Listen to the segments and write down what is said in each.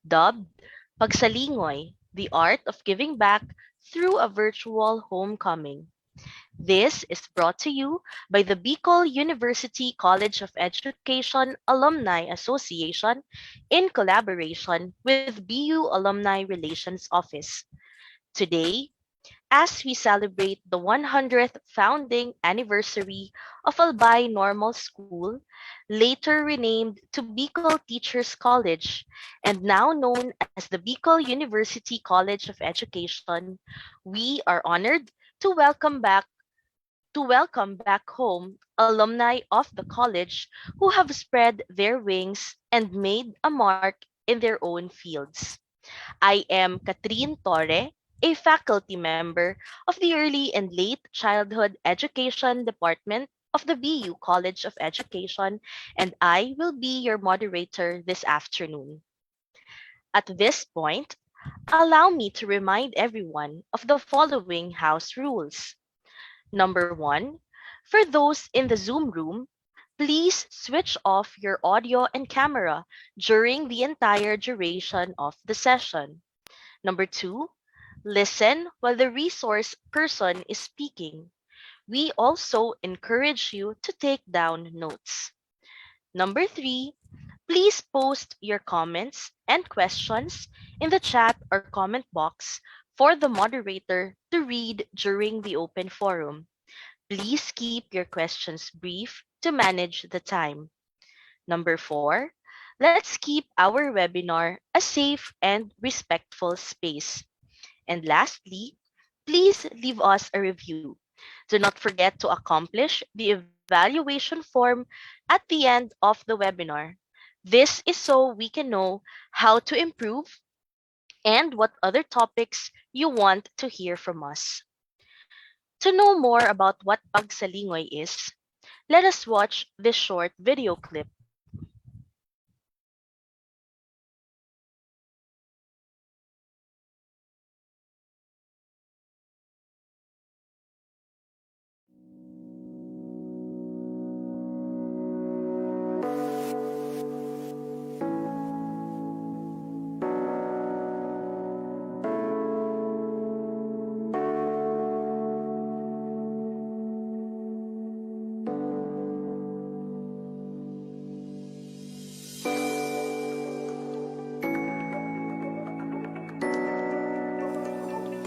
dubbed Pagsalingoy, the art of giving back through a virtual homecoming. This is brought to you by the Bicol University College of Education Alumni Association in collaboration with BU Alumni Relations Office. Today, as we celebrate the 100th founding anniversary of Albay Normal School, later renamed to Bicol Teachers College, and now known as the Bicol University College of Education, we are honored to welcome back home alumni of the college who have spread their wings and made a mark in their own fields. I am Catherine Torre, a faculty member of the Early and Late Childhood Education Department of the BU College of Education, and I will be your moderator this afternoon. At this point, allow me to remind everyone of the following house rules. Number one, for those in the Zoom room, please switch off your audio and camera during the entire duration of the session. Number two, listen while the resource person is speaking. We also encourage you to take down notes. Number three, please post your comments and questions in the chat or comment box for the moderator to read during the open forum. Please keep your questions brief to manage the time. Number four, let's keep our webinar a safe and respectful space. And lastly, please leave us a review. Do not forget to accomplish the evaluation form at the end of the webinar. This is so we can know how to improve and what other topics you want to hear from us. To know more about what pagsalingoy is, let us watch this short video clip.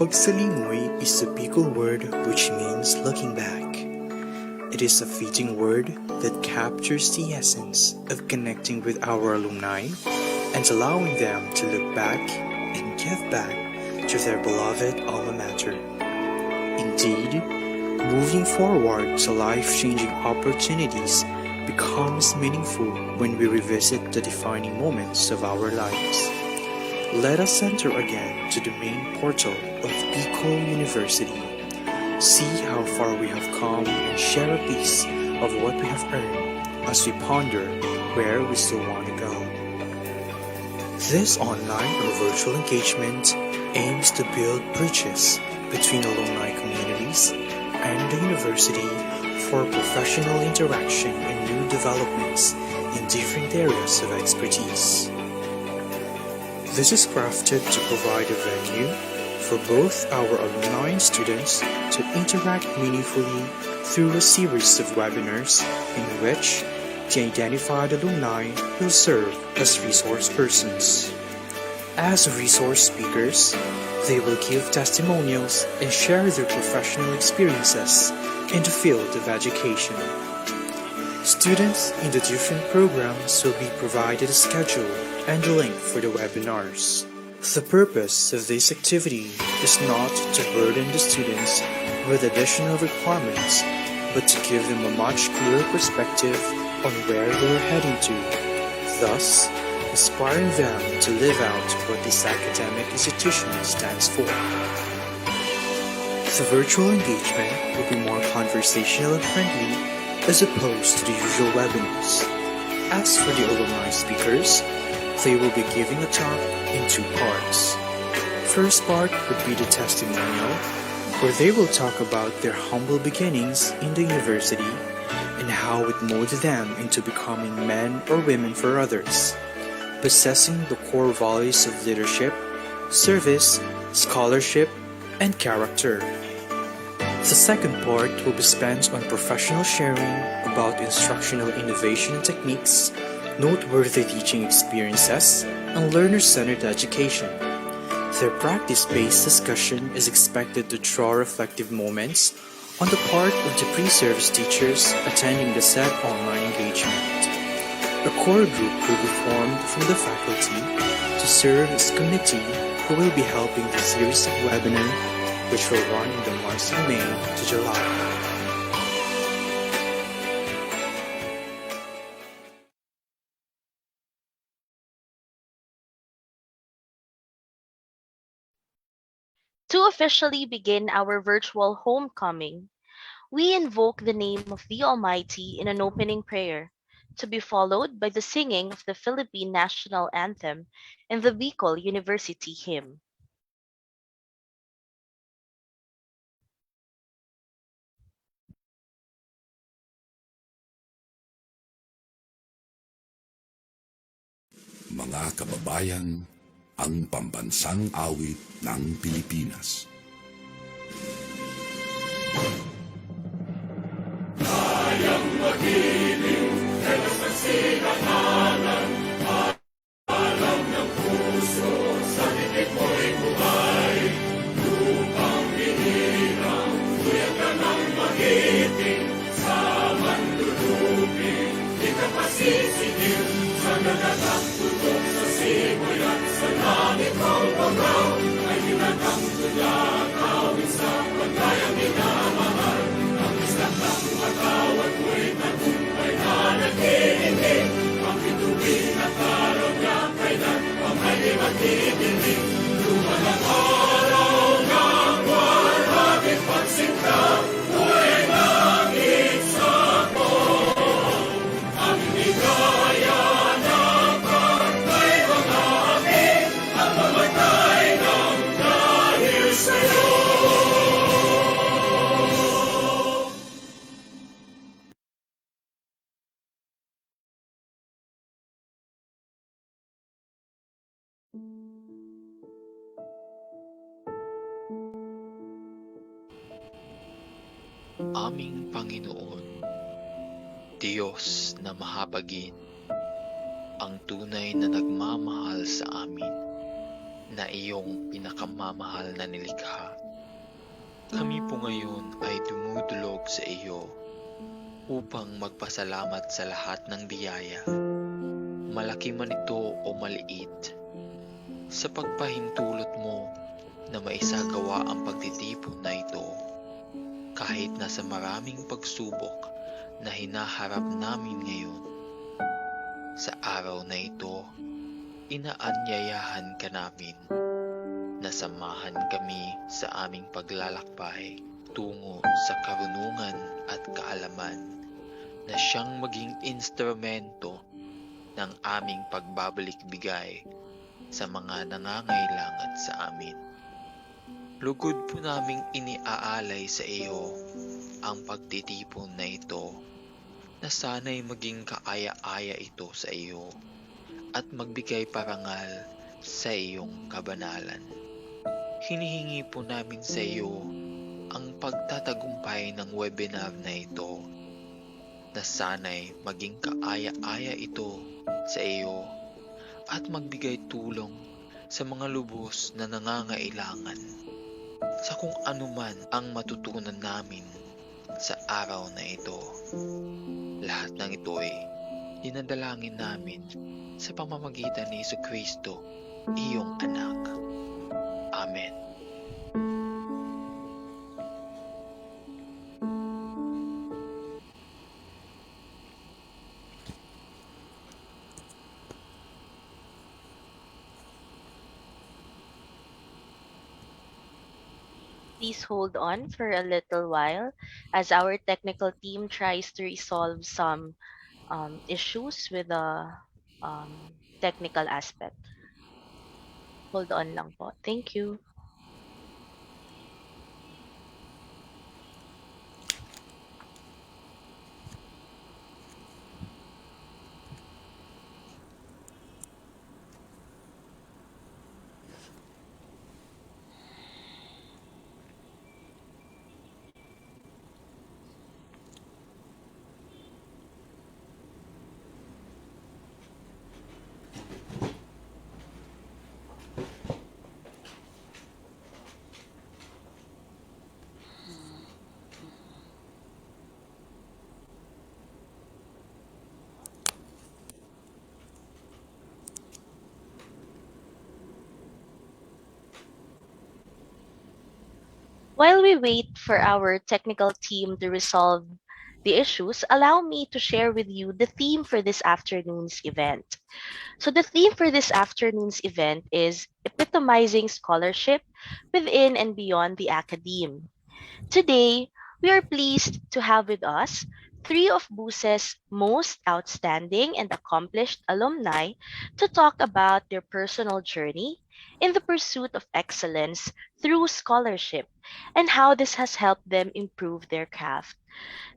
Pagsalingoy is a Bicol word which means looking back. It is a fitting word that captures the essence of connecting with our alumni and allowing them to look back and give back to their beloved alma mater. Indeed, moving forward to life-changing opportunities becomes meaningful when we revisit the defining moments of our lives. Let us enter again to the main portal of Bicol University. See how far we have come and share a piece of what we have earned as we ponder where we still want to go. This online or virtual engagement aims to build bridges between alumni communities and the university for professional interaction and new developments in different areas of expertise. This is crafted to provide a venue for both our alumni and students to interact meaningfully through a series of webinars in which the identified alumni will serve as resource persons. As resource speakers, they will give testimonials and share their professional experiences in the field of education. Students in the different programs will be provided a schedule and a link for the webinars. The purpose of this activity is not to burden the students with additional requirements, but to give them a much clearer perspective on where they are heading to, thus inspiring them to live out what this academic institution stands for. The virtual engagement will be more conversational and friendly as opposed to the usual webinars. As for the alumni speakers, they will be giving a talk in two parts. First part would be the testimonial, where they will talk about their humble beginnings in the university and how it molded them into becoming men or women for others. possessing the core values of leadership, service, scholarship, and character. The second part will be spent on professional sharing about instructional innovation techniques, noteworthy teaching experiences, and learner-centered education. Their practice-based discussion is expected to draw reflective moments on the part of the pre-service teachers attending the said online engagement. A core group will be formed from the faculty to serve as committee who will be helping the series of webinar which will run in the months of May to July. To officially begin our virtual homecoming, we invoke the name of the Almighty in an opening prayer, to be followed by the singing of the Philippine National Anthem and the Bicol University Hymn. Mga kababayan, ang pambansang awit ng Pilipinas. Aming Panginoon, Diyos na mahabagin, ang tunay na nagmamahal sa amin, na iyong pinakamamahal na nilikha. Kami po ngayon ay dumudulog sa iyo upang magpasalamat sa lahat ng biyaya, malaki man ito o maliit, sa pagpahintulot mo na maisagawa ang pagtitipon na ito. Kahit na sa maraming pagsubok na hinaharap namin ngayon, sa araw na ito, inaanyayahan ka namin na samahan kami sa aming paglalakbay tungo sa karunungan at kaalaman na siyang maging instrumento ng aming pagbabalik-bigay sa mga nangangailangan sa amin. Lugod po naming iniaalay sa iyo ang pagtitipon na ito, na sana'y maging kaaya-aya ito sa iyo at magbigay parangal sa iyong kabanalan. Hinihingi po namin sa iyo ang pagtatagumpay ng webinar na ito, na sana'y maging kaaya-aya ito sa iyo at magbigay tulong sa mga lubos na nangangailangan. Sa kung anuman ang matutunan namin sa araw na ito, lahat ng ito ay dinadalangin namin sa pamamagitan ni Jesucristo, iyong anak. Amen. Please hold on for a little while as our technical team tries to resolve some issues with the technical aspect. Hold on lang po. Thank you. While we wait for our technical team to resolve the issues, allow me to share with you the theme for this afternoon's event. So, the theme for this afternoon's event is epitomizing scholarship within and beyond the academe. Today, we are pleased to have with us three of BUSE's most outstanding and accomplished alumni to talk about their personal journey in the pursuit of excellence through scholarship and how this has helped them improve their craft.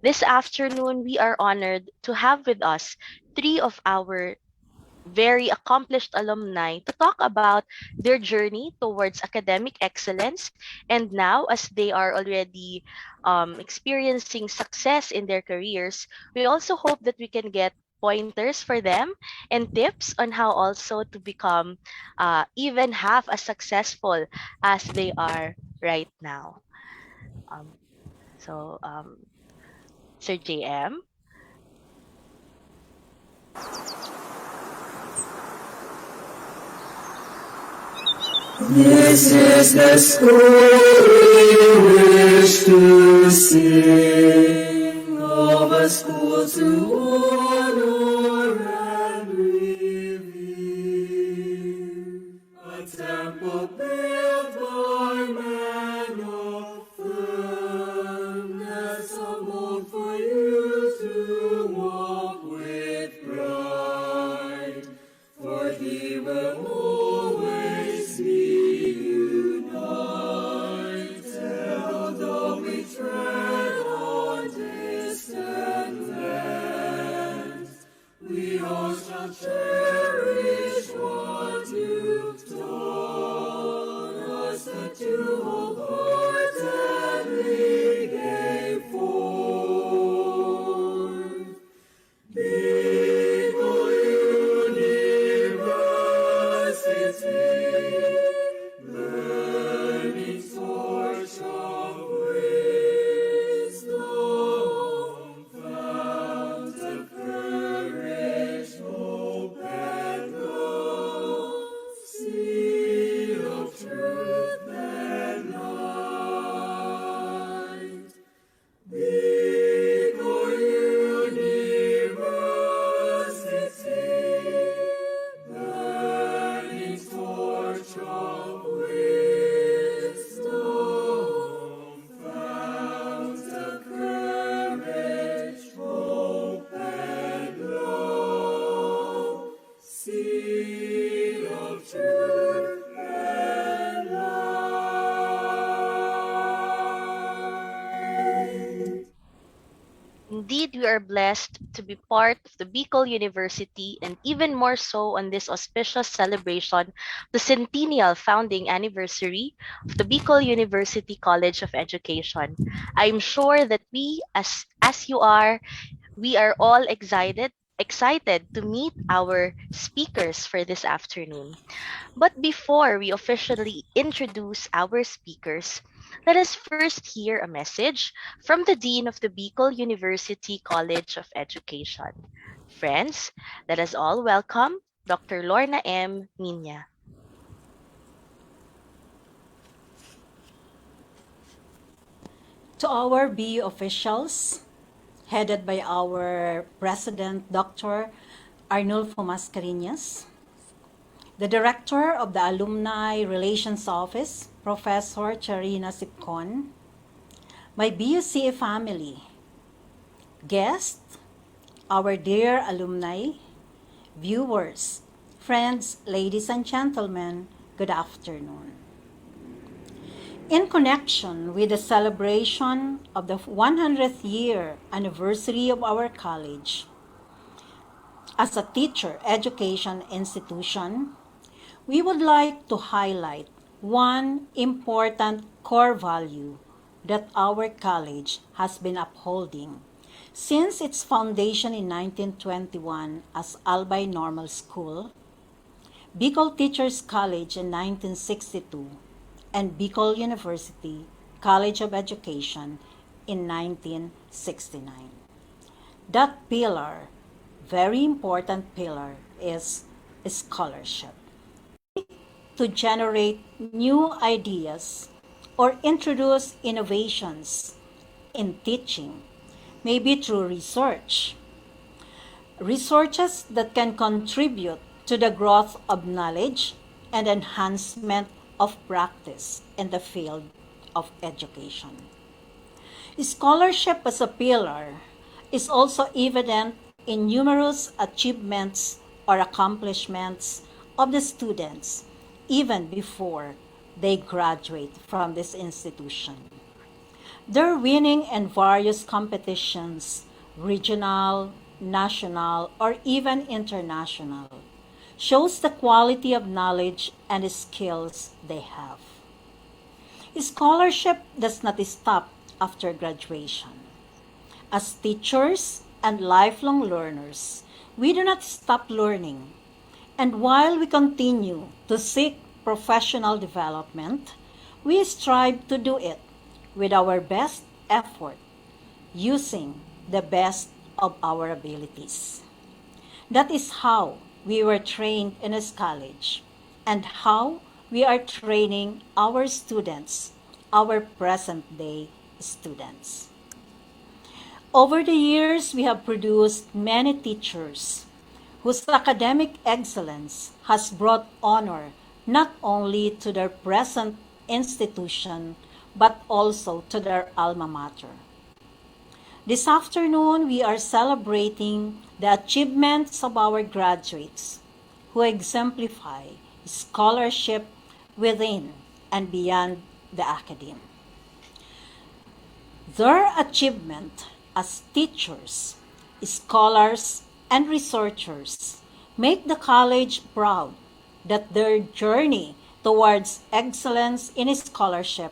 This afternoon, we are honored to have with us three of our very accomplished alumni to talk about their journey towards academic excellence. And now, as they are already experiencing success in their careers, we also hope that we can get pointers for them and tips on how also to become even half as successful as they are right now. Um, so, Sir JM. This is the school we wish to sing, of a school to honor and revere, a temple built by men of firmness, a mold for you to walk with pride, for He will always be united, although we tread on distant lands. We all shall cherish what you've taught us, that you wholeheartedly gave forth. Before University, burning torch of wisdom, fount of courage, hope, and love, seed of truth and light. Before University, burning torch of wisdom, fount of courage, hope, and love, seed of truth and light. Indeed, we are blessed to be part of the Bicol University and even more so on this auspicious celebration, the centennial founding anniversary of the Bicol University College of Education. I'm sure that as you are, we are all excited to meet our speakers for this afternoon. But before we officially introduce our speakers, let us first hear a message from the Dean of the Bicol University College of Education. Friends, let us all welcome Dr. Lorna M. Minya. To our BU officials, headed by our President Dr. Arnulfo Mascareñas, the Director of the Alumni Relations Office, Professor Charina Sipcon, my BUCA family, guests, our dear alumni, viewers, friends, ladies and gentlemen, good afternoon. In connection with the celebration of the 100th year anniversary of our college, as a teacher education institution, we would like to highlight one important core value that our college has been upholding since its foundation in 1921 as Albay Normal School, Bicol Teachers College in 1962, and Bicol University College of Education in 1969. That pillar, very important pillar, is scholarship. To generate new ideas, or introduce innovations in teaching, maybe through researches that can contribute to the growth of knowledge and enhancement of practice in the field of education. Scholarship as a pillar is also evident in numerous achievements or accomplishments of the students even before they graduate from this institution. Their winning in various competitions, regional, national, or even international, shows the quality of knowledge and skills they have. Scholarship does not stop after graduation. As teachers and lifelong learners, we do not stop learning. And while we continue to seek professional development, we strive to do it with our best effort, using the best of our abilities. That is how we were trained in this college and how we are training our students, our present day students. Over the years, we have produced many teachers whose academic excellence has brought honor not only to their present institution but also to their alma mater. This afternoon, we are celebrating the achievements of our graduates who exemplify scholarship within and beyond the academe. Their achievement as teachers, scholars, and researchers make the college proud that their journey towards excellence in scholarship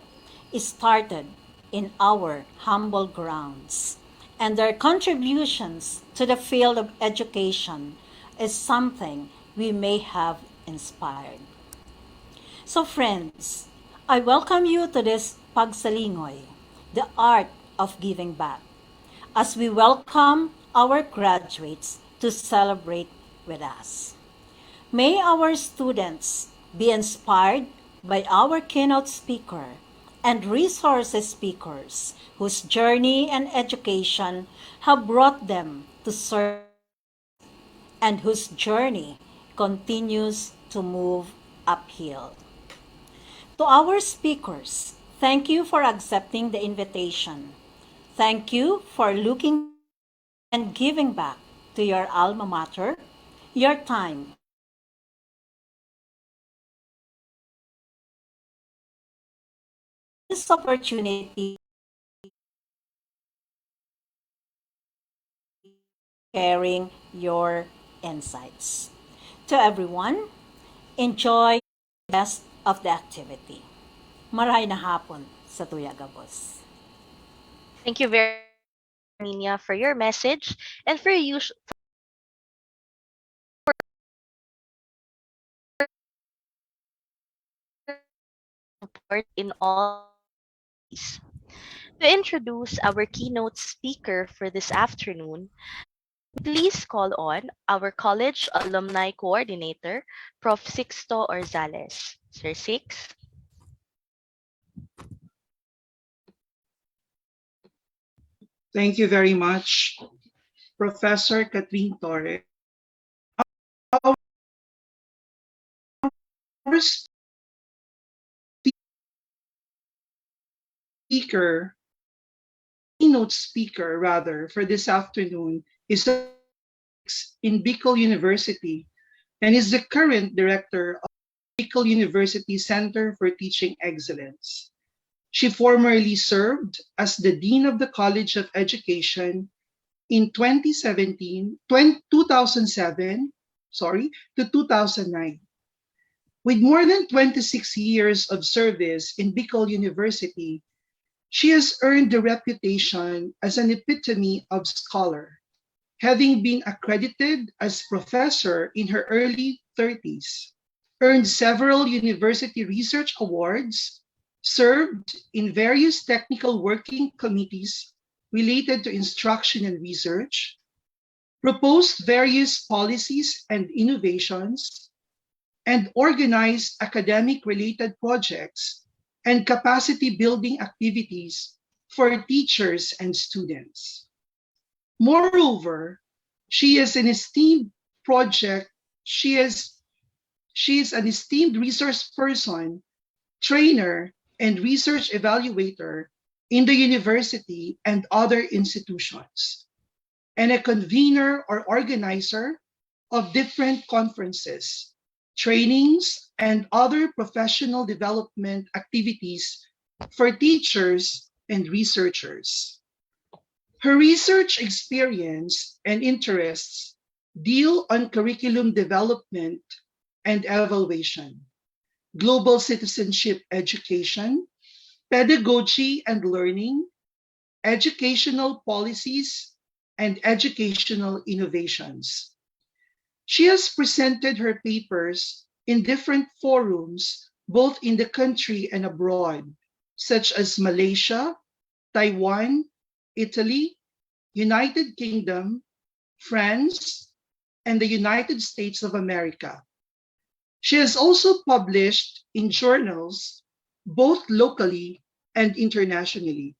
started in our humble grounds, and their contributions to the field of education is something we may have inspired. So friends, I welcome you to this Pagsalingoy, the art of giving back, as we welcome our graduates to celebrate with us. May our students be inspired by our keynote speaker and resource speakers whose journey and education have brought them to serve and whose journey continues to move uphill. To our speakers, thank you for accepting the invitation. Thank you for looking and giving back to your alma mater, your time. This opportunity sharing your insights. To everyone, enjoy the rest of the activity. Maray na hapon sa Tuyagabos. Thank you very much, Nina, for your message and for your support in all these. To introduce our keynote speaker for this afternoon, please call on our college alumni coordinator, Prof. Sixto Orzales. Sir Six. Thank you very much, Professor Catherine Torre. Our speaker, keynote speaker rather, for this afternoon is in Bicol University and is the current director of Bicol University Center for Teaching Excellence. She formerly served as the Dean of the College of Education in 2007 to 2009. With more than 26 years of service in Bicol University, she has earned the reputation as an epitome of scholar, having been accredited as professor in her early 30s, earned several university research awards, served in various technical working committees related to instruction and research, proposed various policies and innovations, and organized academic-related projects and capacity building activities for teachers and students. Moreover, she is an esteemed project, she is she is an esteemed resource person, trainer, and research evaluator in the university and other institutions, and a convener or organizer of different conferences, trainings, and other professional development activities for teachers and researchers. Her research experience and interests deal on curriculum development and evaluation, global citizenship education, pedagogy and learning, educational policies, and educational innovations. She has presented her papers in different forums, both in the country and abroad, such as Malaysia, Taiwan, Italy, United Kingdom, France, and the United States of America. She has also published in journals, both locally and internationally.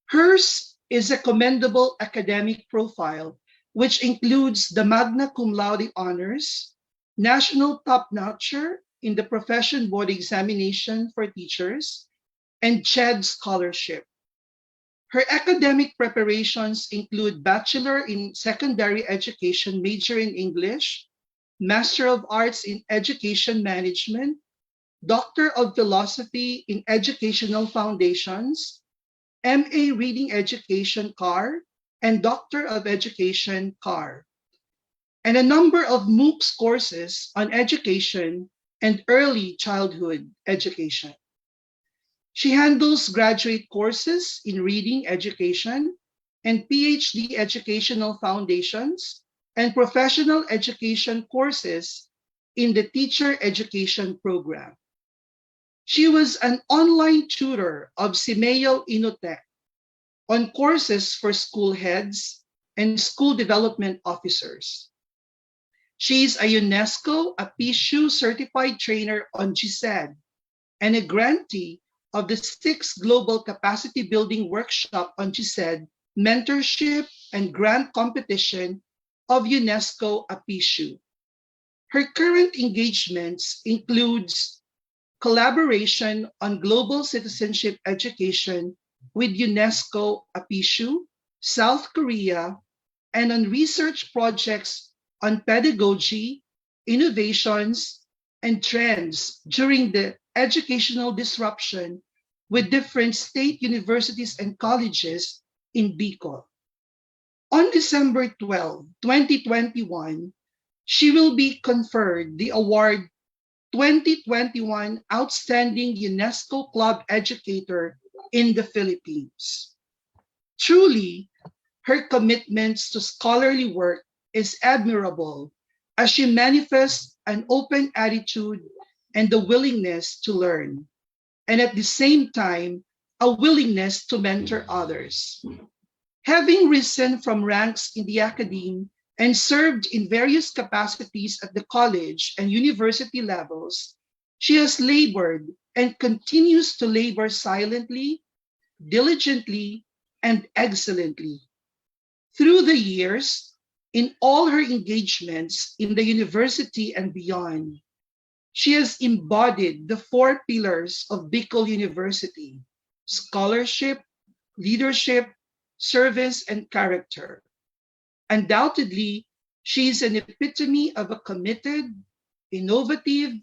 Hers is a commendable academic profile, which includes the Magna Cum Laude honors, national top-notcher in the Profession Board examination for teachers, and CHED scholarship. Her academic preparations include Bachelor in Secondary Education major in English, Master of Arts in Education Management, Doctor of Philosophy in Educational Foundations, MA Reading Education CAR, and Doctor of Education CAR, and a number of MOOCs courses on education and early childhood education. She handles graduate courses in reading education and PhD educational foundations and professional education courses in the teacher education program. She was an online tutor of Simeo Inotech on courses for school heads and school development officers. She is a UNESCO APISU certified trainer on GSED and a grantee of the 6th Global Capacity Building Workshop on GSED Mentorship and Grant Competition of UNESCO APISU. Her current engagements includes collaboration on global citizenship education with UNESCO APISU, South Korea, and on research projects on pedagogy, innovations, and trends during the educational disruption with different state universities and colleges in Bicol. On December 12, 2021, she will be conferred the award 2021 Outstanding UNESCO Club Educator in the Philippines. Truly, her commitments to scholarly work is admirable as she manifests an open attitude and the willingness to learn, and at the same time, a willingness to mentor others. Having risen from ranks in the academe and served in various capacities at the college and university levels, she has labored and continues to labor silently, diligently, and excellently. Through the years, in all her engagements in the university and beyond, she has embodied the 4 pillars of Bicol University: scholarship, leadership, service, and character. Undoubtedly, she is an epitome of a committed, innovative,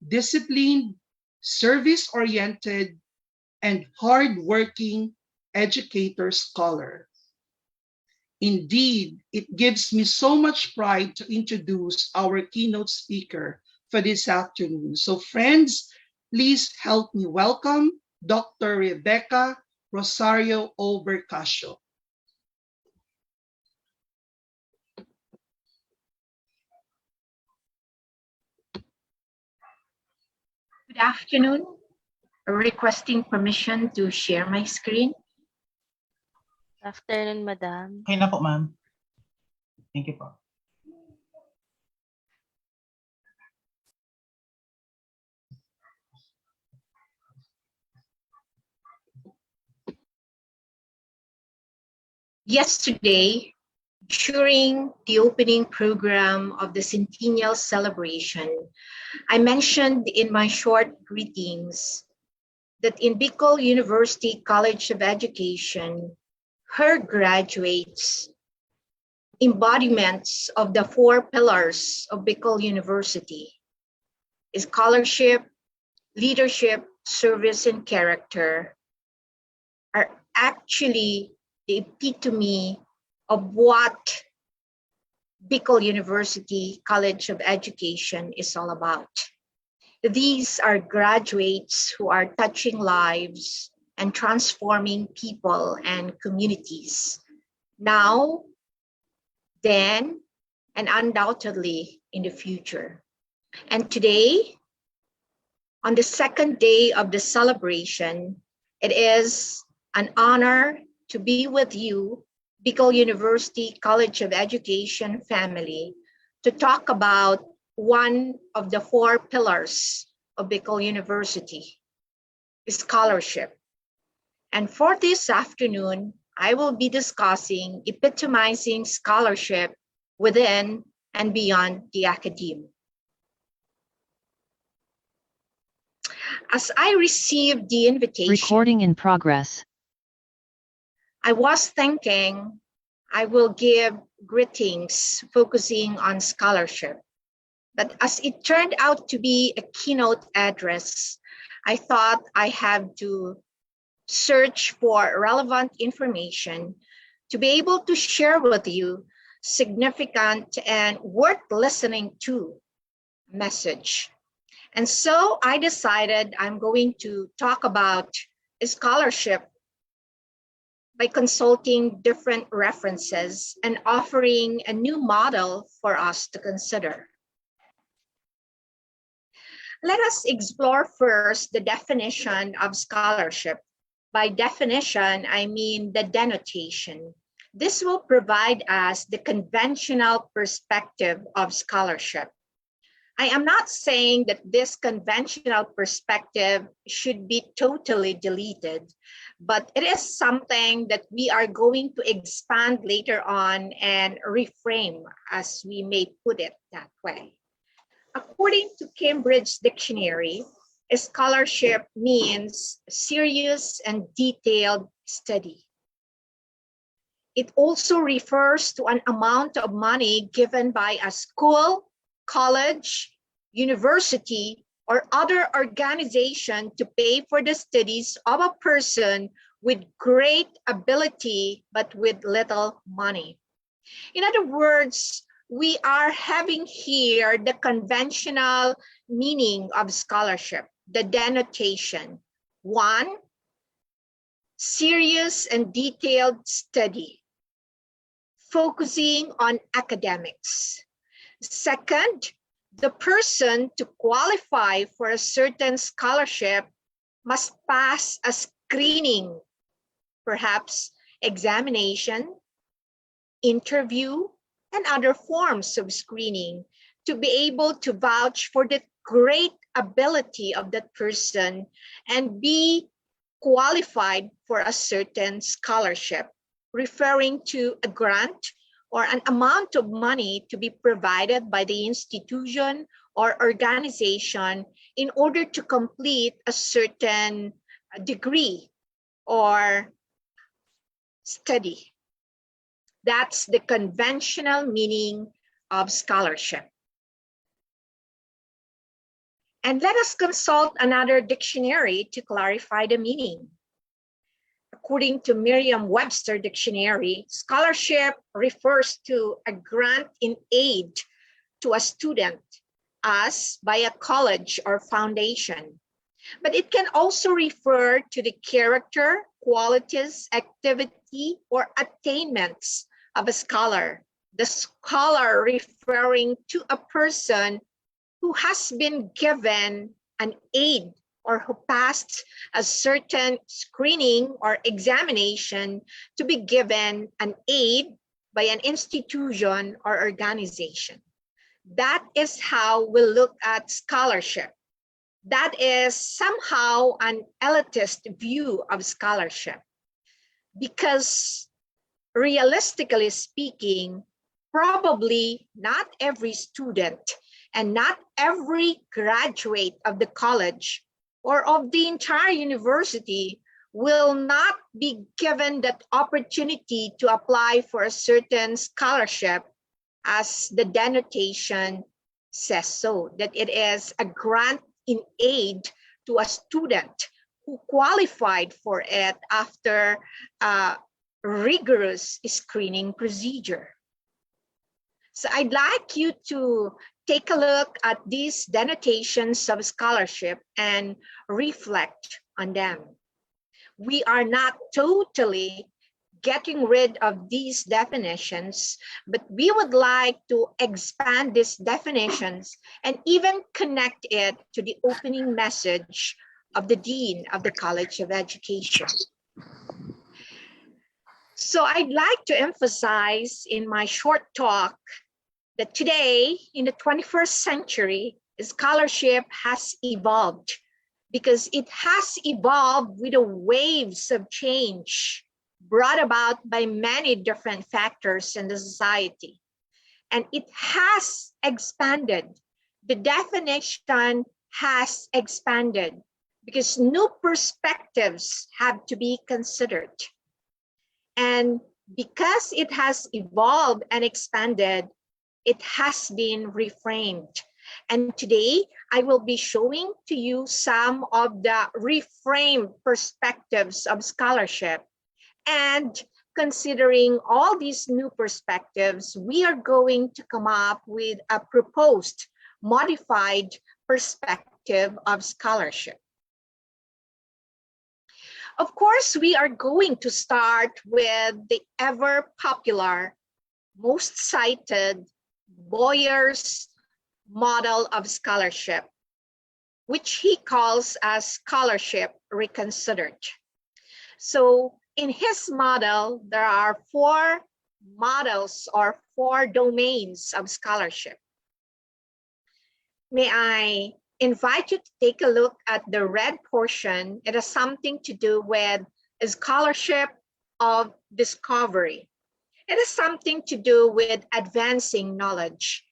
disciplined, service-oriented, and hard-working educator scholar. Indeed, it gives me so much pride to introduce our keynote speaker for this afternoon. So friends, please help me welcome Dr. Rebecca Rosario Obercasio. Good afternoon. Requesting permission to share my screen. Afternoon, madam. Okay na po, ma'am. Thank you po. Yesterday, during the opening program of the Centennial Celebration, I mentioned in my short greetings that in Bicol University College of Education, her graduates, embodiments of the 4 pillars of Bicol University, scholarship, leadership, service, and character, are actually the epitome of what Bicol University College of Education is all about. These are graduates who are touching lives and transforming people and communities now, then, and undoubtedly in the future. And today, on the second day of the celebration, it is an honor to be with you, Bicol University College of Education family, to talk about one of the 4 pillars of Bicol University, scholarship. And for this afternoon, I will be discussing epitomizing scholarship within and beyond the academe. As I received the invitation, Recording in progress. I was thinking I will give greetings focusing on scholarship. But as it turned out to be a keynote address, I thought I have to search for relevant information to be able to share with you significant and worth listening to message. And so I decided I'm going to talk about scholarship by consulting different references and offering a new model for us to consider. Let us explore first the definition of scholarship. By definition, I mean the denotation. This will provide us the conventional perspective of scholarship. I am not saying that this conventional perspective should be totally deleted, but it is something that we are going to expand later on and reframe, as we may put it that way. According to Cambridge Dictionary, scholarship means serious and detailed study. It also refers to an amount of money given by a school, college, university, or other organization to pay for the studies of a person with great ability but with little money. In other words, we are having here the conventional meaning of scholarship, the denotation. 1, serious and detailed study, focusing on academics. Second, the person to qualify for a certain scholarship must pass a screening, perhaps examination, interview, and other forms of screening to be able to vouch for the great ability of that person and be qualified for a certain scholarship, referring to a grant or an amount of money to be provided by the institution or organization in order to complete a certain degree or study. That's the conventional meaning of scholarship. And let us consult another dictionary to clarify the meaning. According to Merriam-Webster Dictionary, scholarship refers to a grant in aid to a student, as by a college or foundation. But it can also refer to the character, qualities, activity, or attainments of a scholar. The scholar referring to a person who has been given an aid or who passed a certain screening or examination to be given an aid by an institution or organization. That is how we look at scholarship. That is somehow an elitist view of scholarship, because realistically speaking, probably not every student and not every graduate of the college or of the entire university will not be given that opportunity to apply for a certain scholarship, as the denotation says so, that it is a grant in aid to a student who qualified for it after a rigorous screening procedure. So I'd like you to take a look at these denotations of scholarship and reflect on them. We are not totally getting rid of these definitions, but we would like to expand these definitions and even connect it to the opening message of the Dean of the College of Education. So I'd like to emphasize in my short talk that today, in the 21st century, scholarship has evolved because it has evolved with the waves of change brought about by many different factors in the society. And it has expanded. The definition has expanded because new perspectives have to be considered. And because it has evolved and expanded, it has been reframed. And today, I will be showing to you some of the reframed perspectives of scholarship. And considering all these new perspectives, we are going to come up with a proposed modified perspective of scholarship. Of course, we are going to start with the ever popular, most cited Boyer's model of scholarship, which he calls as scholarship reconsidered. So in his model, there are 4 models or 4 domains of scholarship. May I invite you to take a look at the red portion. It has something to do with a scholarship of discovery. It has something to do with advancing knowledge.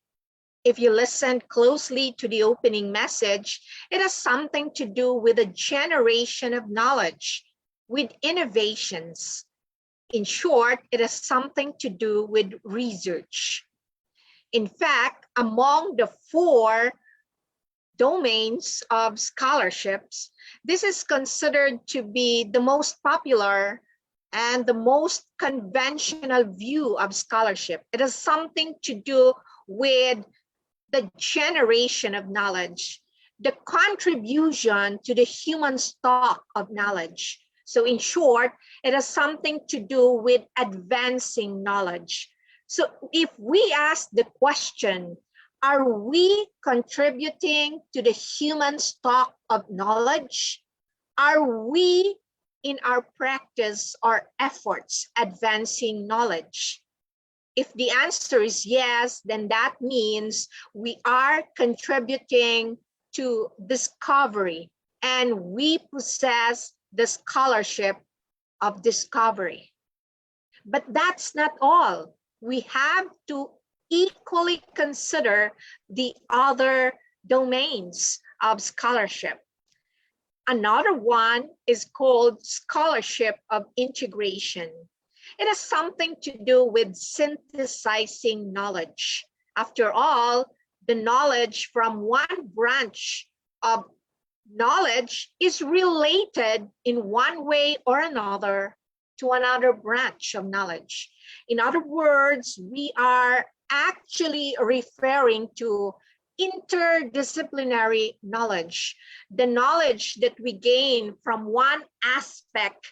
If you listen closely to the opening message, it has something to do with a generation of knowledge, with innovations. In short, it has something to do with research. In fact, among the 4 domains of scholarships, this is considered to be the most popular and the most conventional view of scholarship. It has something to do with the generation of knowledge, the contribution to the human stock of knowledge. So in short, it has something to do with advancing knowledge. So if we ask the question, are we contributing to the human stock of knowledge? Are we in our practice or efforts advancing knowledge? If the answer is yes, then that means we are contributing to discovery and we possess the scholarship of discovery. But that's not all. We have to equally consider the other domains of scholarship. Another one is called scholarship of integration. It has something to do with synthesizing knowledge. After all, the knowledge from one branch of knowledge is related in one way or another to another branch of knowledge. In other words, we are actually referring to interdisciplinary knowledge, the knowledge that we gain from one aspect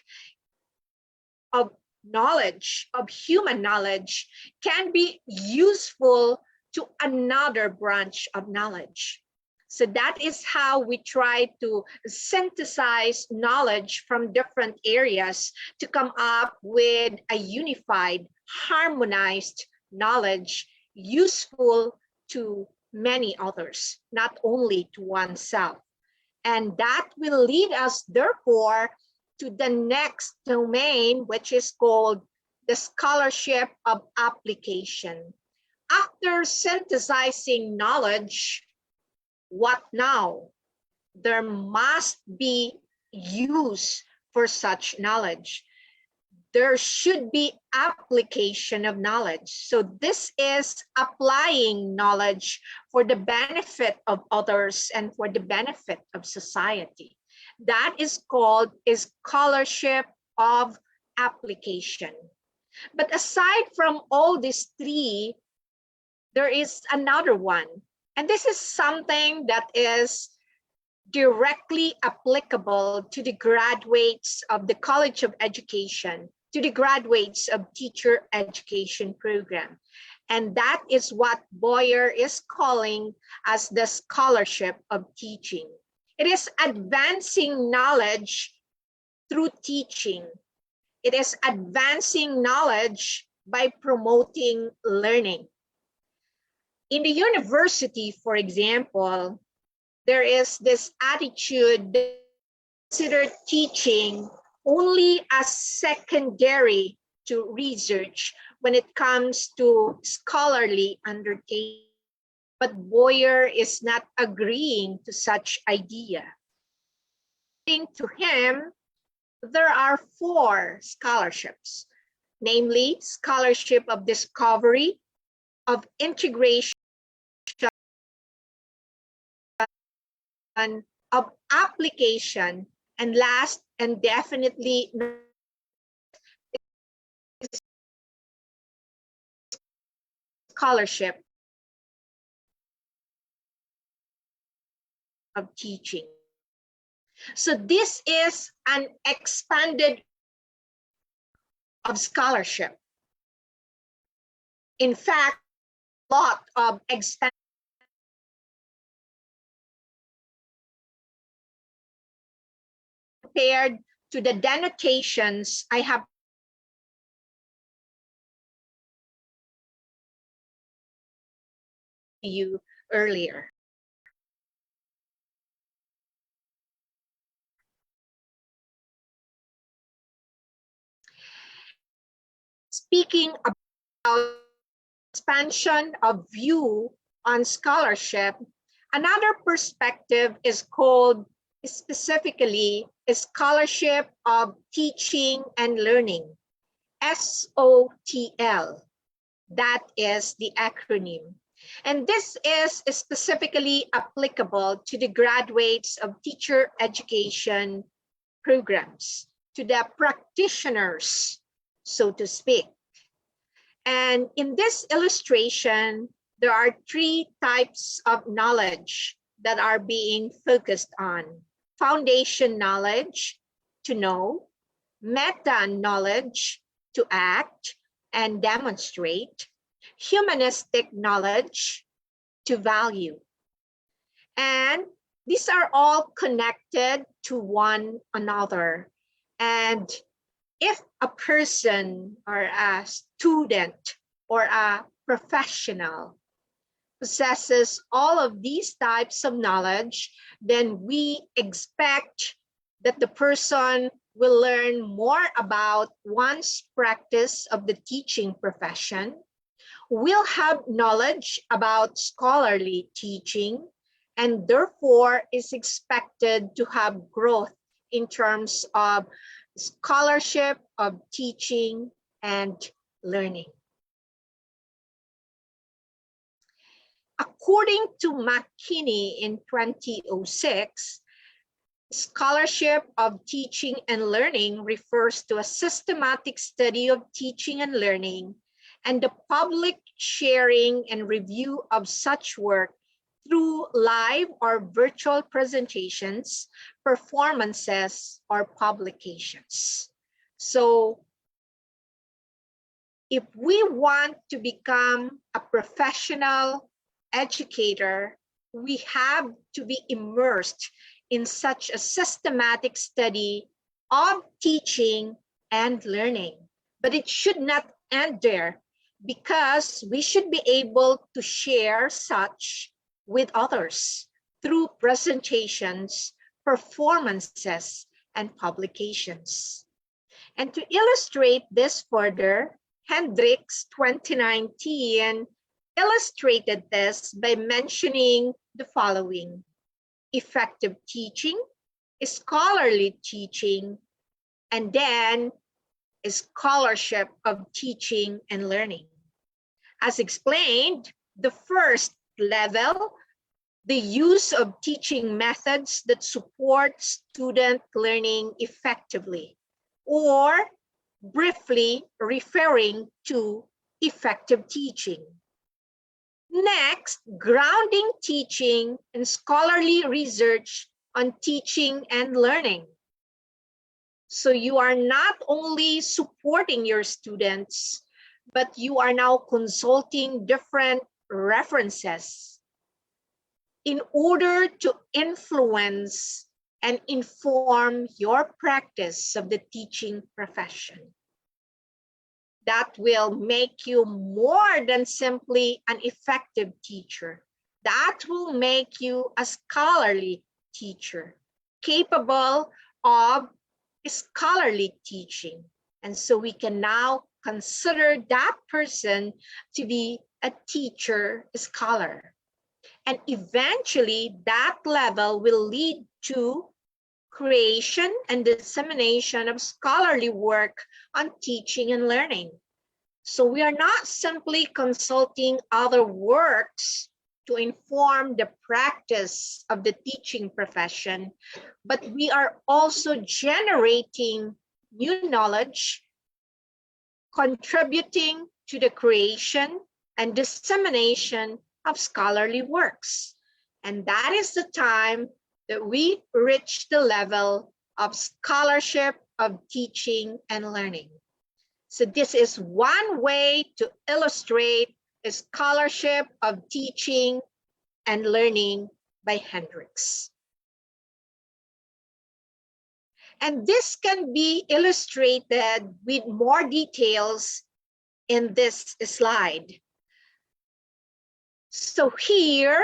of knowledge, of human knowledge, can be useful to another branch of knowledge. So that is how we try to synthesize knowledge from different areas to come up with a unified, harmonized knowledge useful to many others, not only to oneself. And that will lead us, therefore, to the next domain, which is called the scholarship of application. After synthesizing knowledge, what now? There must be use for such knowledge. There should be application of knowledge. So this is applying knowledge for the benefit of others and for the benefit of society. That is called a scholarship of application. But aside from all these three, there is another one. And this is something that is directly applicable to the graduates of the College of Education, to the graduates of teacher education program. And that is what Boyer is calling as the scholarship of teaching. It is advancing knowledge through teaching. It is advancing knowledge by promoting learning. In the university, for example, there is this attitude that consider teaching only as secondary to research when it comes to scholarly undertaking. But Boyer is not agreeing to such idea. According to him, there are 4 scholarships, namely scholarship of discovery, of integration, of application, and last and definitely scholarship of teaching. So this is an expanded of scholarship. In fact, a lot of expanded compared to the denotations I have you earlier. Speaking about expansion of view on scholarship, another perspective is called specifically a scholarship of teaching and learning, SOTL. That is the acronym. And this is specifically applicable to the graduates of teacher education programs, to the practitioners, so to speak. And in this illustration, there are 3 types of knowledge that are being focused on. Foundation knowledge, to know, meta knowledge, to act and demonstrate, humanistic knowledge, to value. And these are all connected to one another. And if a person or a student or a professional possesses all of these types of knowledge, then we expect that the person will learn more about one's practice of the teaching profession, will have knowledge about scholarly teaching, and therefore is expected to have growth in terms of scholarship of teaching and learning. According to McKinney in 2006, scholarship of teaching and learning refers to a systematic study of teaching and learning and the public sharing and review of such work through live or virtual presentations, performances, or publications. So if we want to become a professional educator, we have to be immersed in such a systematic study of teaching and learning. But it should not end there, because we should be able to share such with others through presentations, performances, and publications. And to illustrate this further, Hendricks 2019 illustrated this by mentioning the following: effective teaching, scholarly teaching, and then scholarship of teaching and learning. As explained, the first level, the use of teaching methods that support student learning effectively, or briefly referring to effective teaching. Next, grounding teaching and scholarly research on teaching and learning. So you are not only supporting your students, but you are now consulting different references in order to influence and inform your practice of the teaching profession. That will make you more than simply an effective teacher. That will make you a scholarly teacher, capable of scholarly teaching. And so we can now consider that person to be a teacher scholar. And eventually that level will lead to creation and dissemination of scholarly work on teaching and learning. So we are not simply consulting other works to inform the practice of the teaching profession, but we are also generating new knowledge, contributing to the creation and dissemination of scholarly works. And that is the time that we reach the level of scholarship of teaching and learning. So this is one way to illustrate a scholarship of teaching and learning by Hendricks. And this can be illustrated with more details in this slide. So here,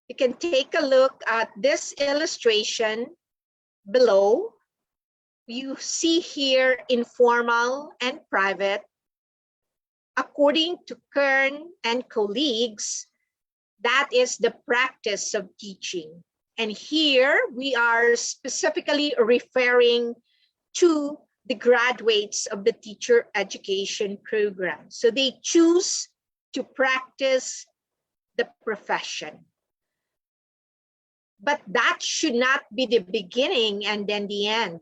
you can take a look at this illustration below. You see here informal and private. According to Kern and colleagues, that is the practice of teaching. And here we are specifically referring to the graduates of the teacher education program. So they choose to practice the profession. But that should not be the beginning and then the end.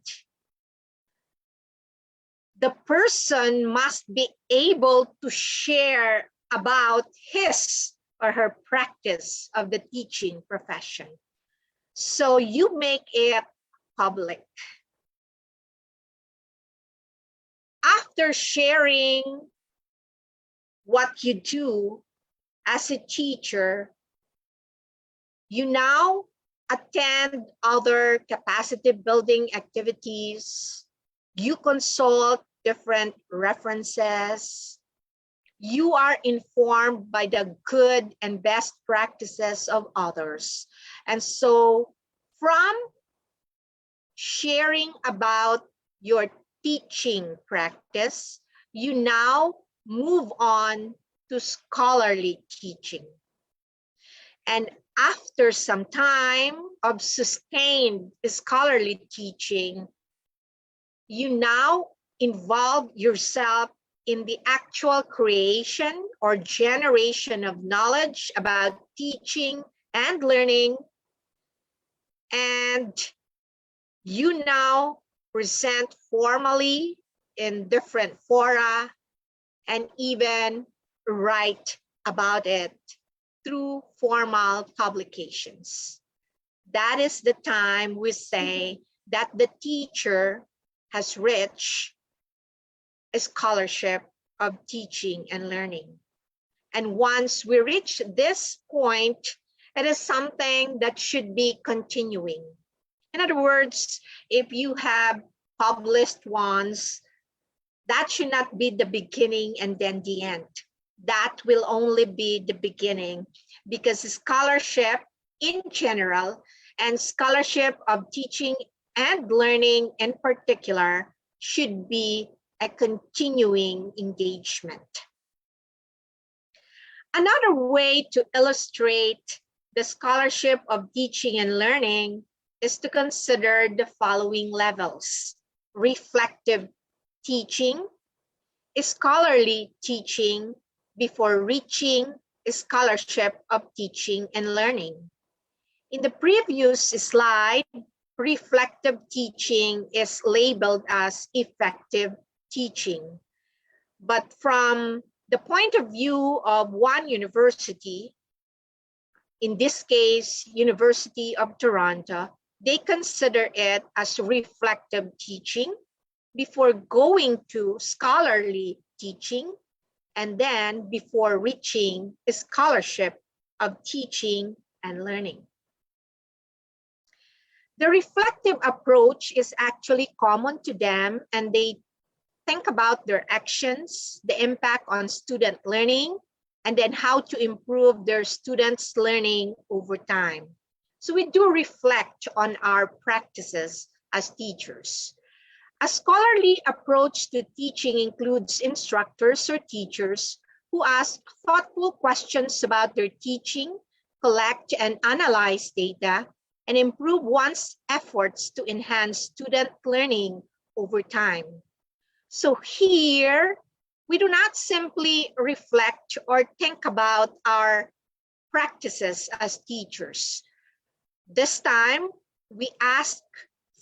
The person must be able to share about his or her practice of the teaching profession. So you make it public. After sharing what you do as a teacher, you now attend other capacity building activities. You consult different references. You are informed by the good and best practices of others. And so from sharing about your teaching practice, you now move on to scholarly teaching. And after some time of sustained scholarly teaching, you now involve yourself in the actual creation or generation of knowledge about teaching and learning. And you now present formally in different fora and even write about it through formal publications. That is the time we say that the teacher has reached a scholarship of teaching and learning. And once we reach this point, it is something that should be continuing. In other words, if you have published once, that should not be the beginning and then the end. That will only be the beginning, because scholarship in general and scholarship of teaching and learning in particular should be a continuing engagement. Another way to illustrate the scholarship of teaching and learning is to consider the following levels: reflective teaching, scholarly teaching before reaching scholarship of teaching and learning. In the previous slide, reflective teaching is labeled as effective teaching. But from the point of view of one university, in this case, University of Toronto, they consider it as reflective teaching before going to scholarly teaching, and then before reaching a scholarship of teaching and learning. The reflective approach is actually common to them, and they think about their actions, the impact on student learning, and then how to improve their students' learning over time. So we do reflect on our practices as teachers. A scholarly approach to teaching includes instructors or teachers who ask thoughtful questions about their teaching, collect and analyze data, and improve one's efforts to enhance student learning over time. So here, we do not simply reflect or think about our practices as teachers. This time, we ask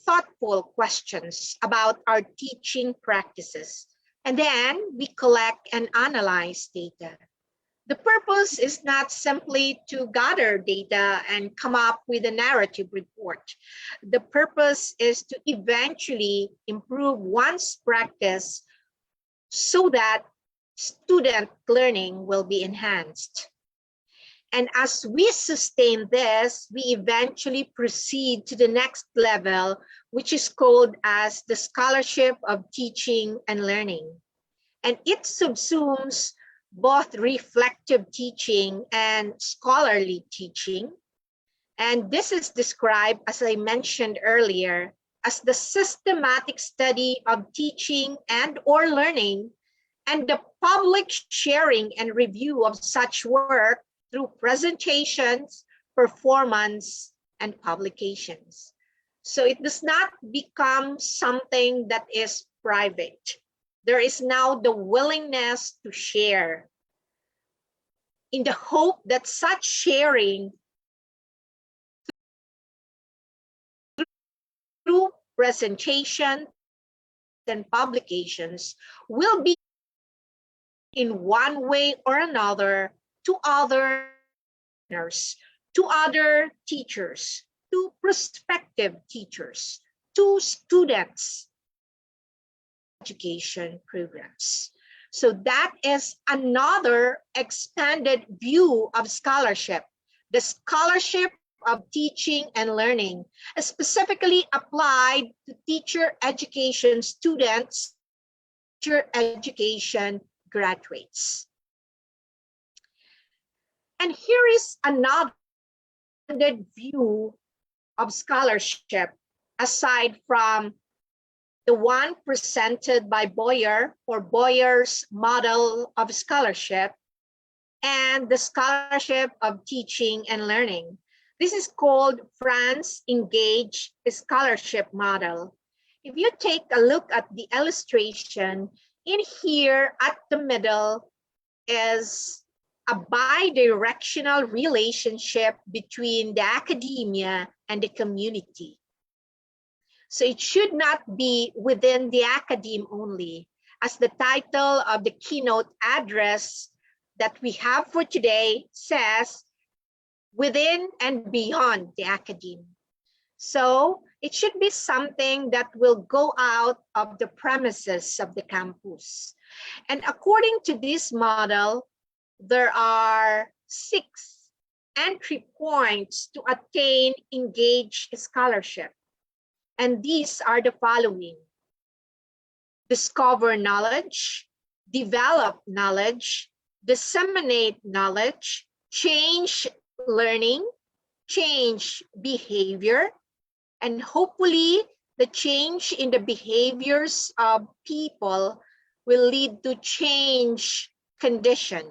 thoughtful questions about our teaching practices, and then we collect and analyze data. The purpose is not simply to gather data and come up with a narrative report. The purpose is to eventually improve one's practice so that student learning will be enhanced. And as we sustain this, we eventually proceed to the next level, which is called as the scholarship of teaching and learning. And it subsumes both reflective teaching and scholarly teaching. And this is described, as I mentioned earlier, as the systematic study of teaching and or learning and the public sharing and review of such work through presentations, performance, and publications. So it does not become something that is private. There is now the willingness to share in the hope that such sharing through presentation and publications will be in one way or another to other learners, to other teachers, to prospective teachers, to students, education programs. So that is another expanded view of scholarship, the scholarship of teaching and learning, specifically applied to teacher education students, teacher education graduates. And here is another view of scholarship, aside from the one presented by Boyer, or Boyer's model of scholarship, and the scholarship of teaching and learning. This is called France Engage Scholarship Model. If you take a look at the illustration, in here at the middle is a bi-directional relationship between the academia and the community. So it should not be within the academe only, as the title of the keynote address that we have for today says, within and beyond the academe. So it should be something that will go out of the premises of the campus. And according to this model, there are 6 entry points to attain engaged scholarship. And these are the following: discover knowledge, develop knowledge, disseminate knowledge, change learning, change behavior, and hopefully the change in the behaviors of people will lead to change condition.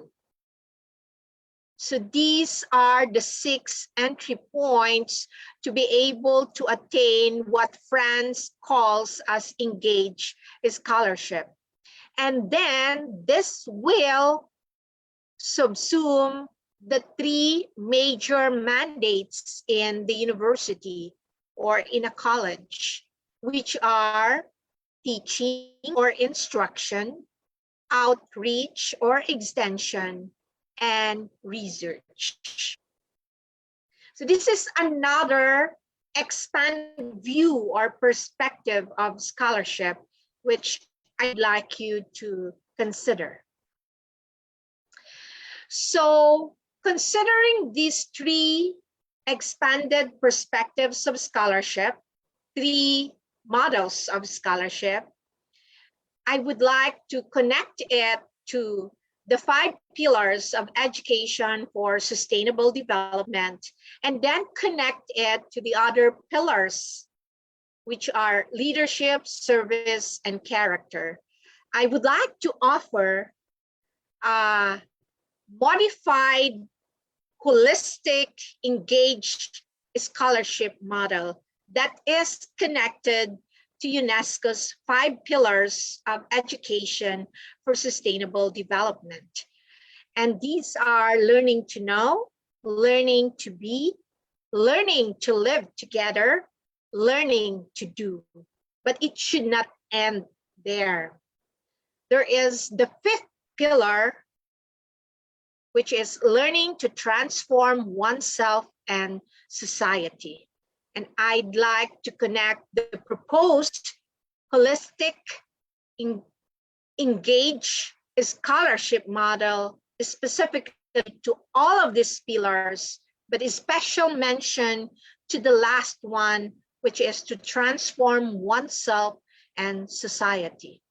So these are the 6 entry points to be able to attain what France calls as engaged scholarship. And then this will subsume the 3 major mandates in the university or in a college, which are teaching or instruction, outreach or extension, and research. So this is another expanded view or perspective of scholarship, which I'd like you to consider. So considering these 3 expanded perspectives of scholarship, 3 models of scholarship, I would like to connect it to the 5 pillars of education for sustainable development, and then connect it to the other pillars, which are leadership, service, and character. I would like to offer a modified, holistic, engaged scholarship model that is connected to UNESCO's 5 pillars of education for sustainable development. And these are learning to know, learning to be, learning to live together, learning to do. But it should not end there. There is the 5th pillar, which is learning to transform oneself and society. And I'd like to connect the proposed holistic engage scholarship model specifically to all of these pillars, but a special mention to the last one, which is to transform oneself and society.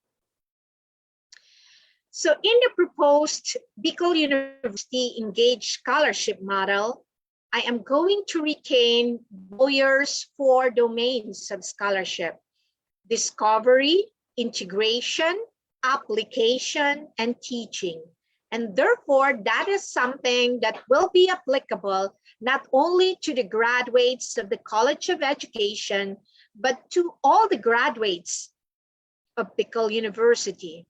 So in the proposed Bicol University Engaged Scholarship Model, I am going to retain Boyer's 4 domains of scholarship: discovery, integration, application, and teaching. And therefore, that is something that will be applicable not only to the graduates of the College of Education, but to all the graduates of Bicol University.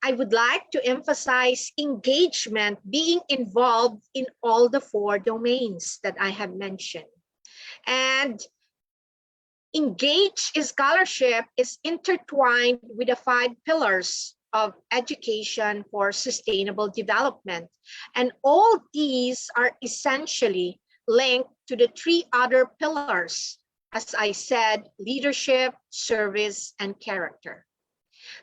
I would like to emphasize engagement, being involved in all the 4 domains that I have mentioned. And engaged scholarship is intertwined with the 5 pillars of education for sustainable development. And all these are essentially linked to the 3 other pillars, as I said, leadership, service, and character.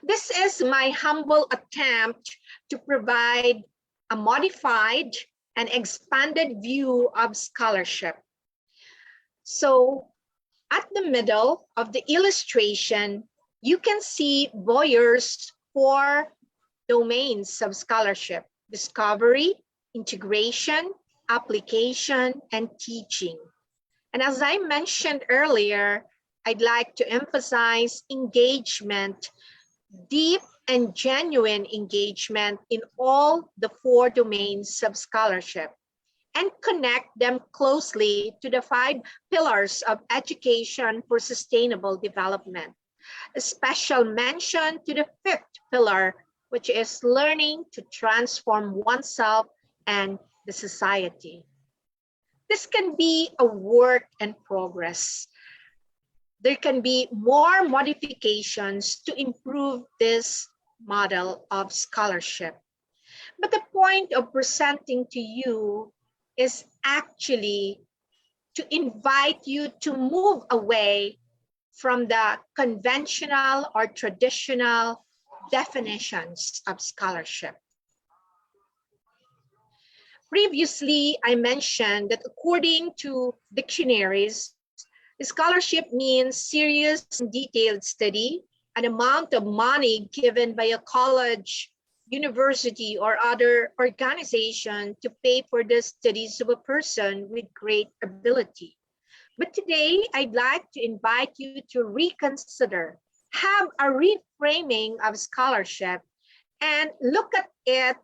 This is my humble attempt to provide a modified and expanded view of scholarship. So at the middle of the illustration, you can see Boyer's 4 domains of scholarship: discovery, integration, application, and teaching. And as I mentioned earlier, I'd like to emphasize engagement, deep and genuine engagement in all the 4 domains of scholarship, and connect them closely to the 5 pillars of education for sustainable development. A special mention to the 5th pillar, which is learning to transform oneself and the society. This can be a work in progress. There can be more modifications to improve this model of scholarship. But the point of presenting to you is actually to invite you to move away from the conventional or traditional definitions of scholarship. Previously, I mentioned that according to dictionaries, scholarship means serious and detailed study, an amount of money given by a college, university, or other organization to pay for the studies of a person with great ability. But today, I'd like to invite you to reconsider, have a reframing of scholarship, and look at it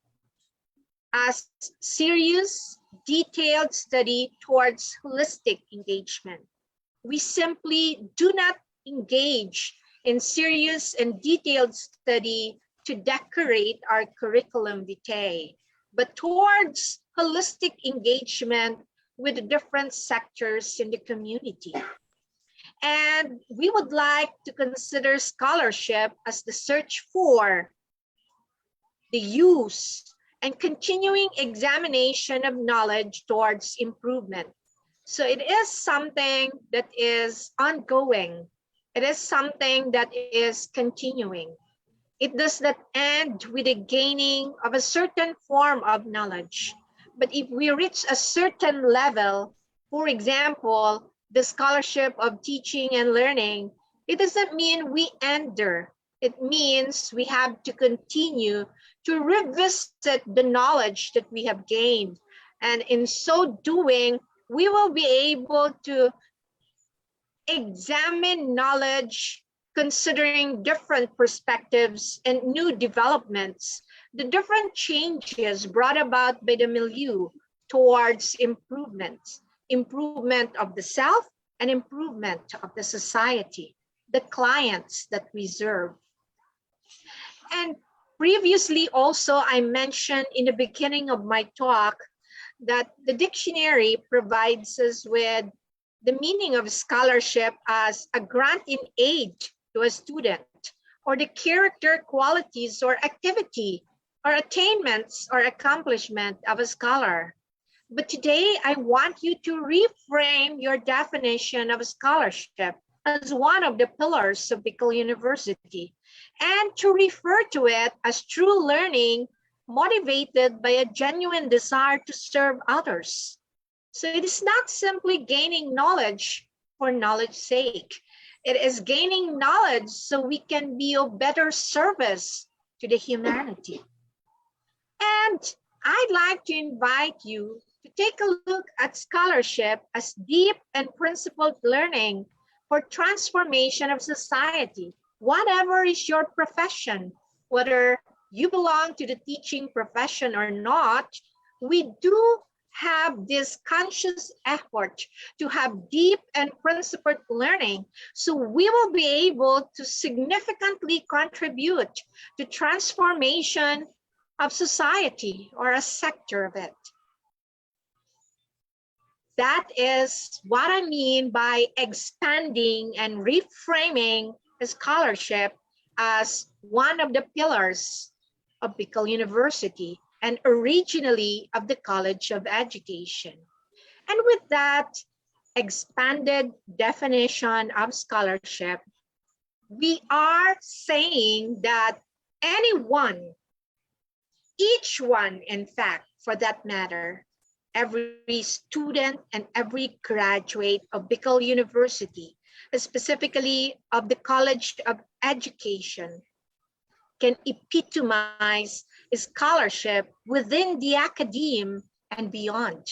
as serious, detailed study towards holistic engagement. We simply do not engage in serious and detailed study to decorate our curriculum vitae, but towards holistic engagement with the different sectors in the community. And we would like to consider scholarship as the search for, the use, and continuing examination of knowledge towards improvement. So it is something that is ongoing. It is something that is continuing. It does not end with the gaining of a certain form of knowledge. But if we reach a certain level, for example, the scholarship of teaching and learning, it doesn't mean we end there. It means we have to continue to revisit the knowledge that we have gained. And in so doing, we will be able to examine knowledge considering different perspectives and new developments, the different changes brought about by the milieu towards improvement of the self and improvement of the society, the clients that we serve. And previously also, I mentioned in the beginning of my talk that the dictionary provides us with the meaning of scholarship as a grant in aid to a student, or the character, qualities, or activity, or attainments or accomplishment of a scholar. But today, I want you to reframe your definition of scholarship as one of the pillars of Bicol University, and to refer to it as true learning motivated by a genuine desire to serve others. So it is not simply gaining knowledge for knowledge's sake. It is gaining knowledge so we can be of better service to the humanity. And I'd like to invite you to take a look at scholarship as deep and principled learning for transformation of society. Whatever is your profession, whether you belong to the teaching profession or not, we do have this conscious effort to have deep and principled learning, so we will be able to significantly contribute to transformation of society or a sector of it. That is what I mean by expanding and reframing scholarship as one of the pillars of Bicol University, and originally of the College of Education. And with that expanded definition of scholarship, we are saying that anyone, each one, in fact, for that matter, every student and every graduate of Bicol University, specifically of the College of Education, can epitomize scholarship within the academe and beyond.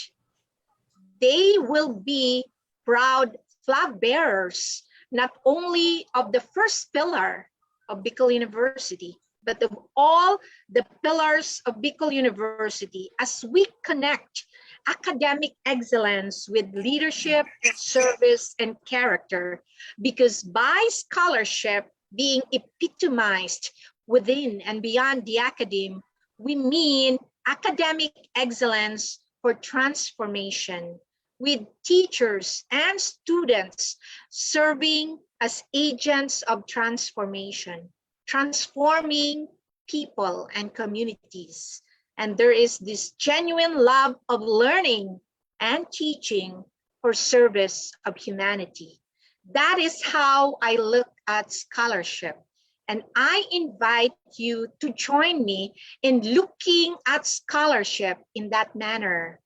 They will be proud flag bearers, not only of the first pillar of Bicol University, but of all the pillars of Bicol University as we connect academic excellence with leadership, service, and character, because by scholarship being epitomized within and beyond the academe, we mean academic excellence for transformation, with teachers and students serving as agents of transformation, transforming people and communities. And there is this genuine love of learning and teaching for service of humanity. That is how I look at scholarship. And I invite you to join me in looking at scholarship in that manner,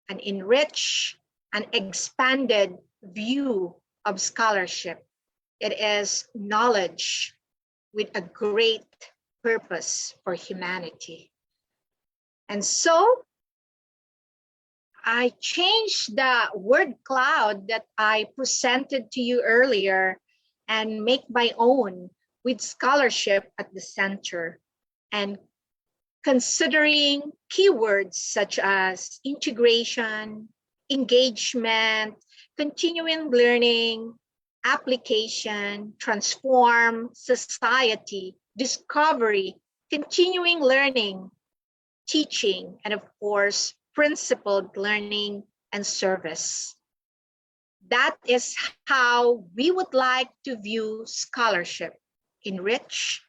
an enriched and expanded view of scholarship. It is knowledge with a great purpose for humanity. And so I changed the word cloud that I presented to you earlier and make my own with scholarship at the center and considering keywords such as integration, engagement, continuing learning, application, transform, society, discovery, continuing learning, teaching, and of course, principled learning and service. That is how we would like to view scholarship, enriched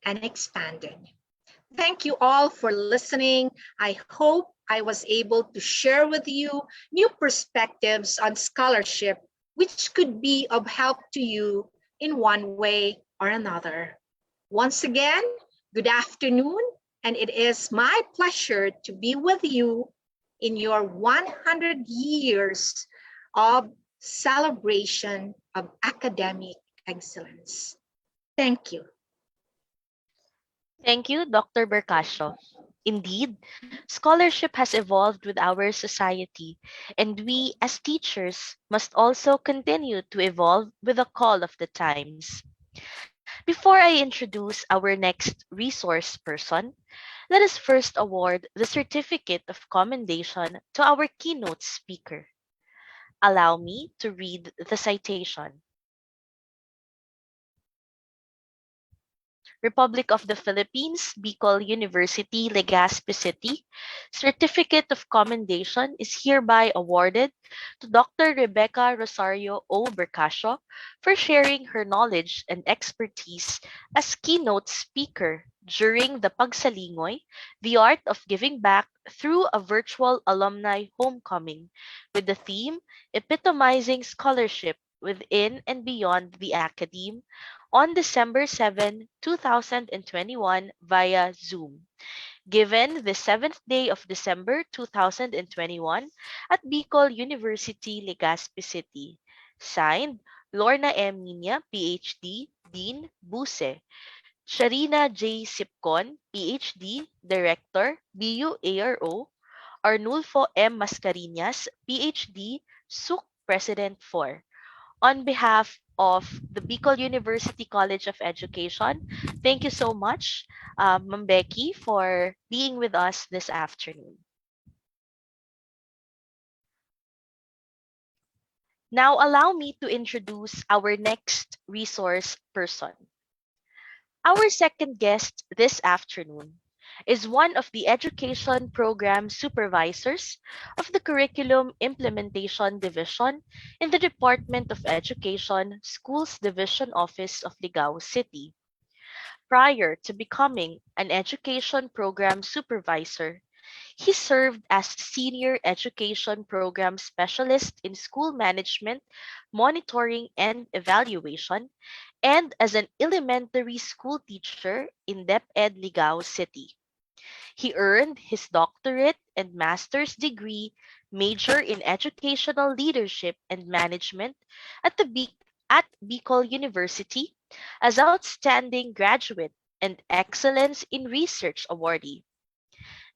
and expanded. Thank you all for listening. I hope I was able to share with you new perspectives on scholarship, which could be of help to you in one way or another. Once again, good afternoon, and it is my pleasure to be with you in your 100 years of celebration of academic excellence. Thank you. Thank you, Dr. Bercasio. Indeed, scholarship has evolved with our society, and we as teachers must also continue to evolve with the call of the times. Before I introduce our next resource person, let us first award the Certificate of Commendation to our keynote speaker. Allow me to read the citation. Republic of the Philippines, Bicol University, Legazpi City, Certificate of Commendation is hereby awarded to Dr. Rebecca Rosario O. Bercasio for sharing her knowledge and expertise as keynote speaker during the Pagsalingoy, the art of giving back through a virtual alumni homecoming, with the theme epitomizing scholarship within and beyond the academe on December 7, 2021 via Zoom, given the 7th day of December 2021 at Bicol University, Legazpi City. Signed, Lorna M. Minya, PhD, Dean, Buse. Sharina J. Sipcon, PhD, Director, BU ARO. Arnulfo M. Mascareñas, PhD, SUC President 4. On behalf of the Bicol University College of Education, thank you so much, Ma'am Becky, for being with us this afternoon. Now, allow me to introduce our next resource person. Our second guest this afternoon is one of the education program supervisors of the Curriculum Implementation Division in the Department of Education, Schools Division Office of Ligao City. Prior to becoming an education program supervisor, he served as Senior Education Program Specialist in School Management, Monitoring and Evaluation, and as an elementary school teacher in DepEd Ligao City. He earned his doctorate and master's degree major in educational leadership and management at at Bicol University as outstanding graduate and excellence in research awardee.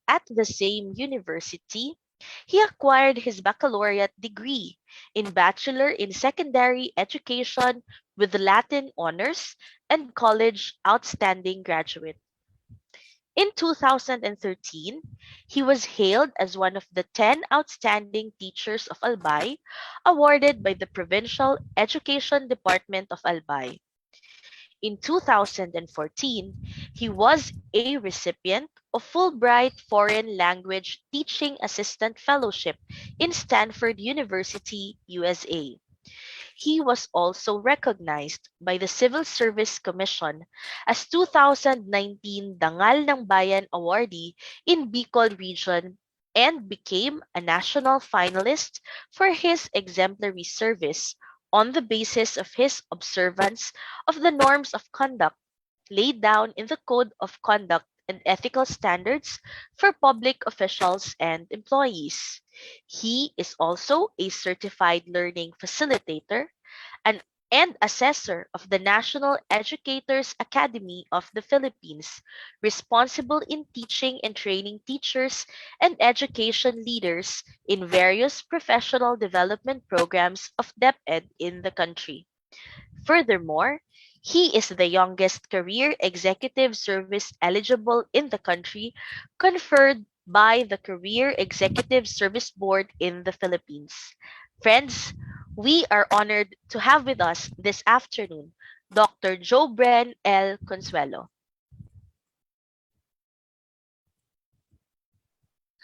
At the same university, he acquired his baccalaureate degree in Bachelor in Secondary Education with Latin honors and college outstanding graduate. In 2013, he was hailed as one of the 10 outstanding teachers of Albay, awarded by the Provincial Education Department of Albay. In 2014, he was a recipient of Fulbright Foreign Language Teaching Assistant Fellowship in Stanford University, USA. He was also recognized by the Civil Service Commission as 2019 Dangal ng Bayan awardee in Bicol Region and became a national finalist for his exemplary service on the basis of his observance of the norms of conduct laid down in the Code of Conduct and Ethical Standards for Public Officials and Employees. He is also a certified learning facilitator, an and assessor of the National Educators Academy of the Philippines, responsible in teaching and training teachers and education leaders in various professional development programs of DepEd in the country. Furthermore, he is the youngest career executive service eligible in the country, conferred by the Career Executive Service Board in the Philippines. Friends, we are honored to have with us this afternoon Dr. Jobren L. Consuelo.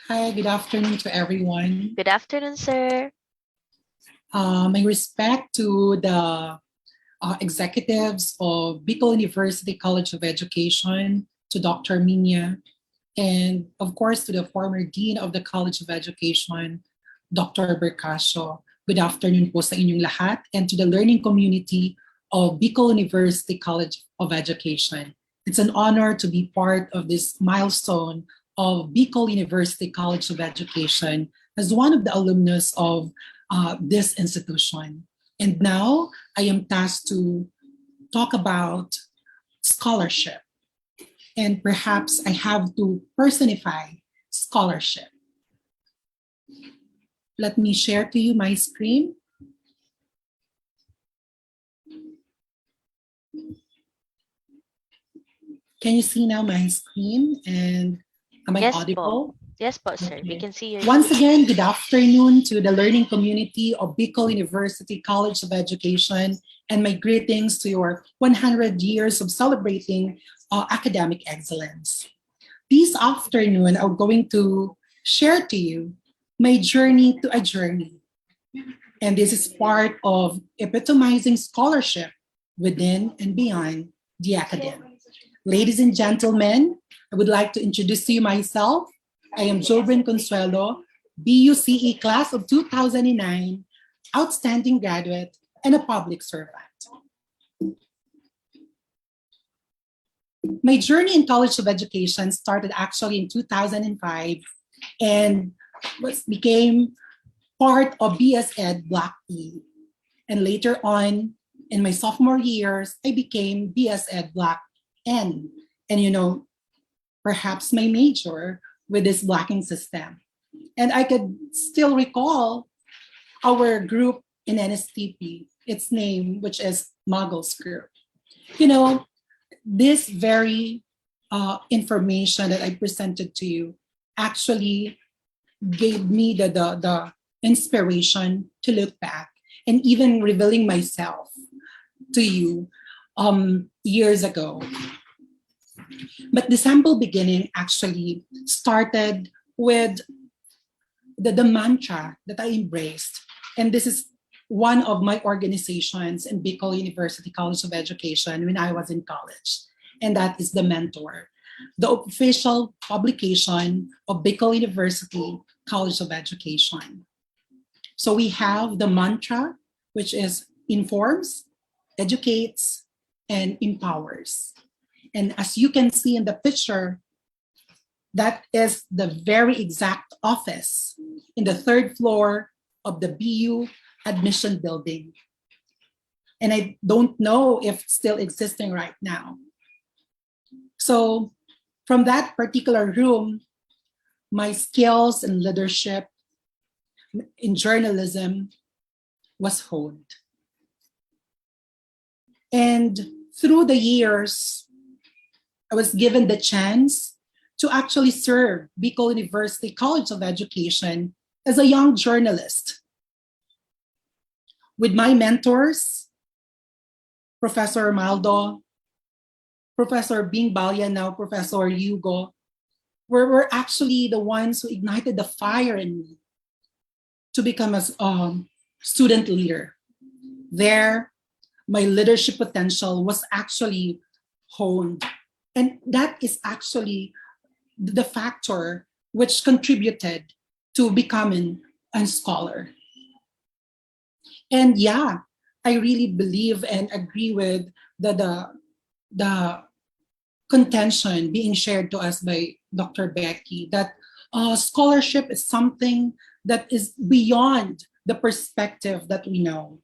Hi, good afternoon to everyone. Good afternoon, sir. My respect to the executives of Bicol University College of Education, to Dr. Minya, and of course to the former Dean of the College of Education, Dr. Bercasio. Good afternoon po sa inyong lahat, and to the learning community of Bicol University College of Education. It's an honor to be part of this milestone of Bicol University College of Education as one of the alumnus of this institution. And now I am tasked to talk about scholarship. And perhaps I have to personify scholarship. Let me share to you my screen. Can you see now my screen? And am I Yes, audible? po. Yes, po, sir. We Okay. can see your Once again, good afternoon to the learning community of Bicol University College of Education, and my greetings to your 100 years of celebrating academic excellence. This afternoon, I'm going to share to you my journey to a journey. And this is part of epitomizing scholarship within and beyond the academic. Ladies and gentlemen, I would like to introduce to you myself. I am Jobren Consuelo, BUCE class of 2009, outstanding graduate, and a public servant. My journey in College of Education started actually in 2005 and became part of BS Ed Block E. And later on, in my sophomore years, I became BS Ed Block N. And perhaps my major with this blocking system. And I could still recall our group in NSTP, its name, which is Muggles Group. This very information that I presented to you actually gave me the inspiration to look back and even revealing myself to you years ago. But the sample beginning actually started with the mantra that I embraced. And this is one of my organizations in Bicol University College of Education when I was in college. And that is The Mentor, the official publication of Bicol University College of Education. So we have the mantra, which is informs, educates, and empowers. And as you can see in the picture, that is the very exact office in the third floor of the BU admission building. And I don't know if it's still existing right now. So from that particular room, my skills in leadership, in journalism was honed. And through the years, I was given the chance to actually serve Bicol University College of Education as a young journalist. With my mentors, Professor Maldo, Professor Bing Balya, now Professor Hugo, were actually the ones who ignited the fire in me to become a student leader. There, my leadership potential was actually honed. And that is actually the factor which contributed to becoming a scholar. And yeah, I really believe and agree with the contention being shared to us by Dr. Becky that scholarship is something that is beyond the perspective that we know.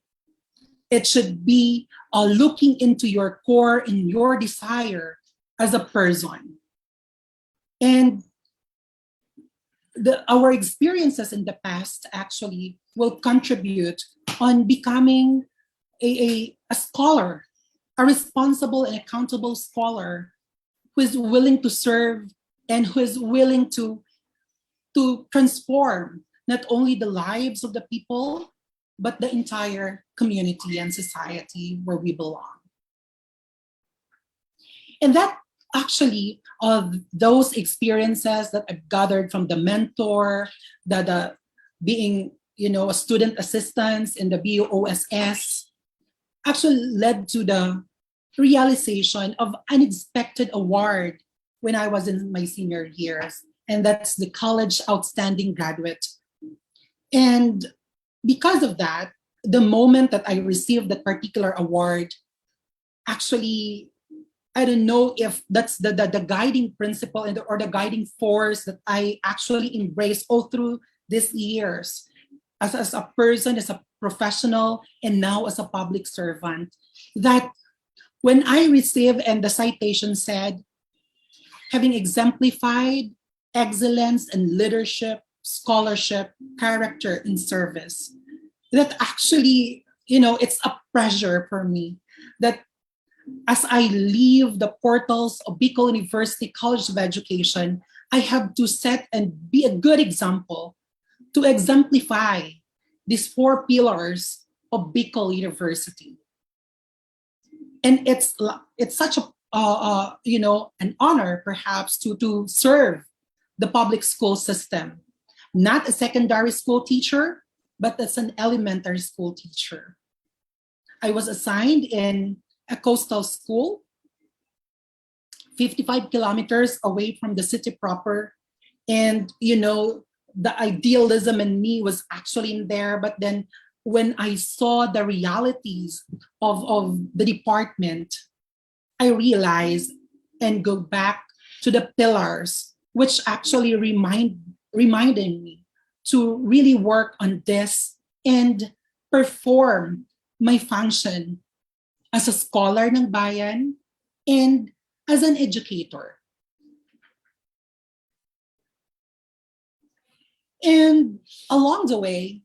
It should be looking into your core and your desire as a person. And our experiences in the past actually will contribute on becoming a scholar, a responsible and accountable scholar who is willing to serve and who is willing to transform not only the lives of the people, but the entire community and society where we belong. And that actually, those experiences that I've gathered from the mentor, the being, a student assistant in the BOSS, actually led to the realization of unexpected award when I was in my senior years, and that's the College Outstanding Graduate. And because of that, the moment that I received that particular award, actually, I don't know if that's the guiding principle or the guiding force that I actually embraced all through these years as a person, as a professional, and now as a public servant. That when I received, and the citation said, having exemplified excellence in leadership, scholarship, character, and service, that actually, it's a pleasure for me that as I leave the portals of Bicol University College of Education, I have to set and be a good example to exemplify these 4 pillars of Bicol University. And it's such a an honor perhaps to serve the public school system, not a secondary school teacher, but as an elementary school teacher. I was assigned in a coastal school, 55 kilometers away from the city proper. And, the idealism in me was actually in there. But then when I saw the realities of the department, I realized and go back to the pillars, which actually reminded me to really work on this and perform my function as a scholar ng bayan and as an educator. And along the way,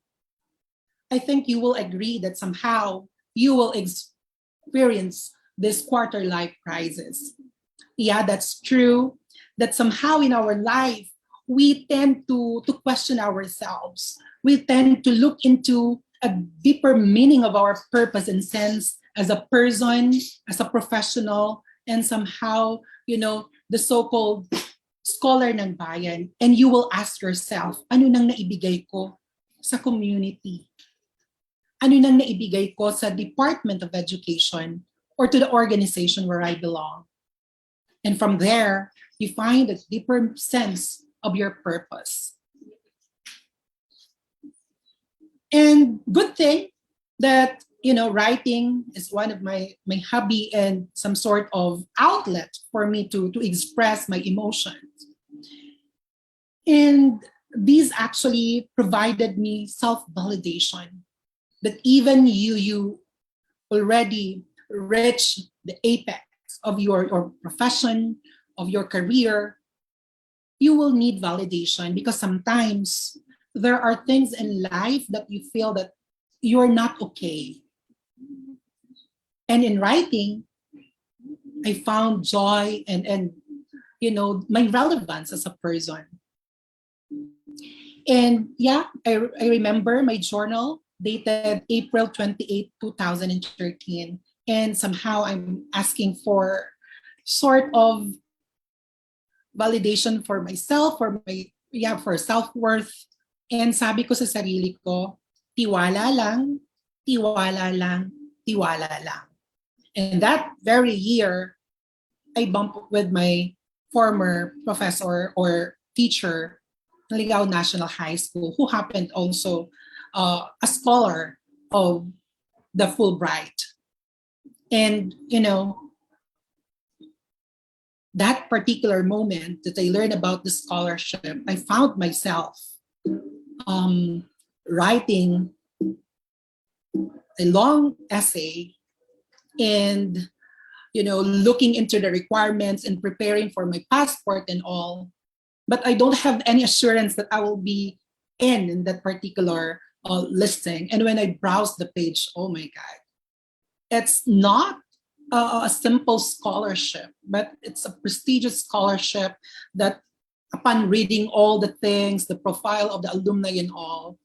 I think you will agree that somehow you will experience this quarter life crisis. Yeah, that's true. That somehow in our life, we tend to question ourselves. We tend to look into a deeper meaning of our purpose and sense as a person, as a professional, and somehow, the so-called scholar ng bayan. And you will ask yourself, ano nang naibigay ko sa community? Ano nang naibigay ko sa Department of Education or to the organization where I belong? And from there, you find a deeper sense of your purpose. And good thing that, writing is one of my hobby and some sort of outlet for me to express my emotions. And these actually provided me self-validation that even you already reach the apex of your profession, of your career, you will need validation because sometimes there are things in life that you feel that you're not okay. And in writing, I found joy and my relevance as a person. And yeah, I remember my journal dated April 28, 2013. And somehow I'm asking for sort of validation for myself, for self-worth. And sabi ko sa sarili ko, tiwala lang, tiwala lang, tiwala lang. And that very year, I bumped with my former professor or teacher, Ligao National High School, who happened also a scholar of the Fulbright. And, that particular moment that I learned about the scholarship, I found myself writing a long essay and looking into the requirements and preparing for my passport and all. But I don't have any assurance that I will be in that particular listing. And when I browse the page, oh my God, it's not a simple scholarship, but it's a prestigious scholarship that upon reading all the things, the profile of the alumni and all,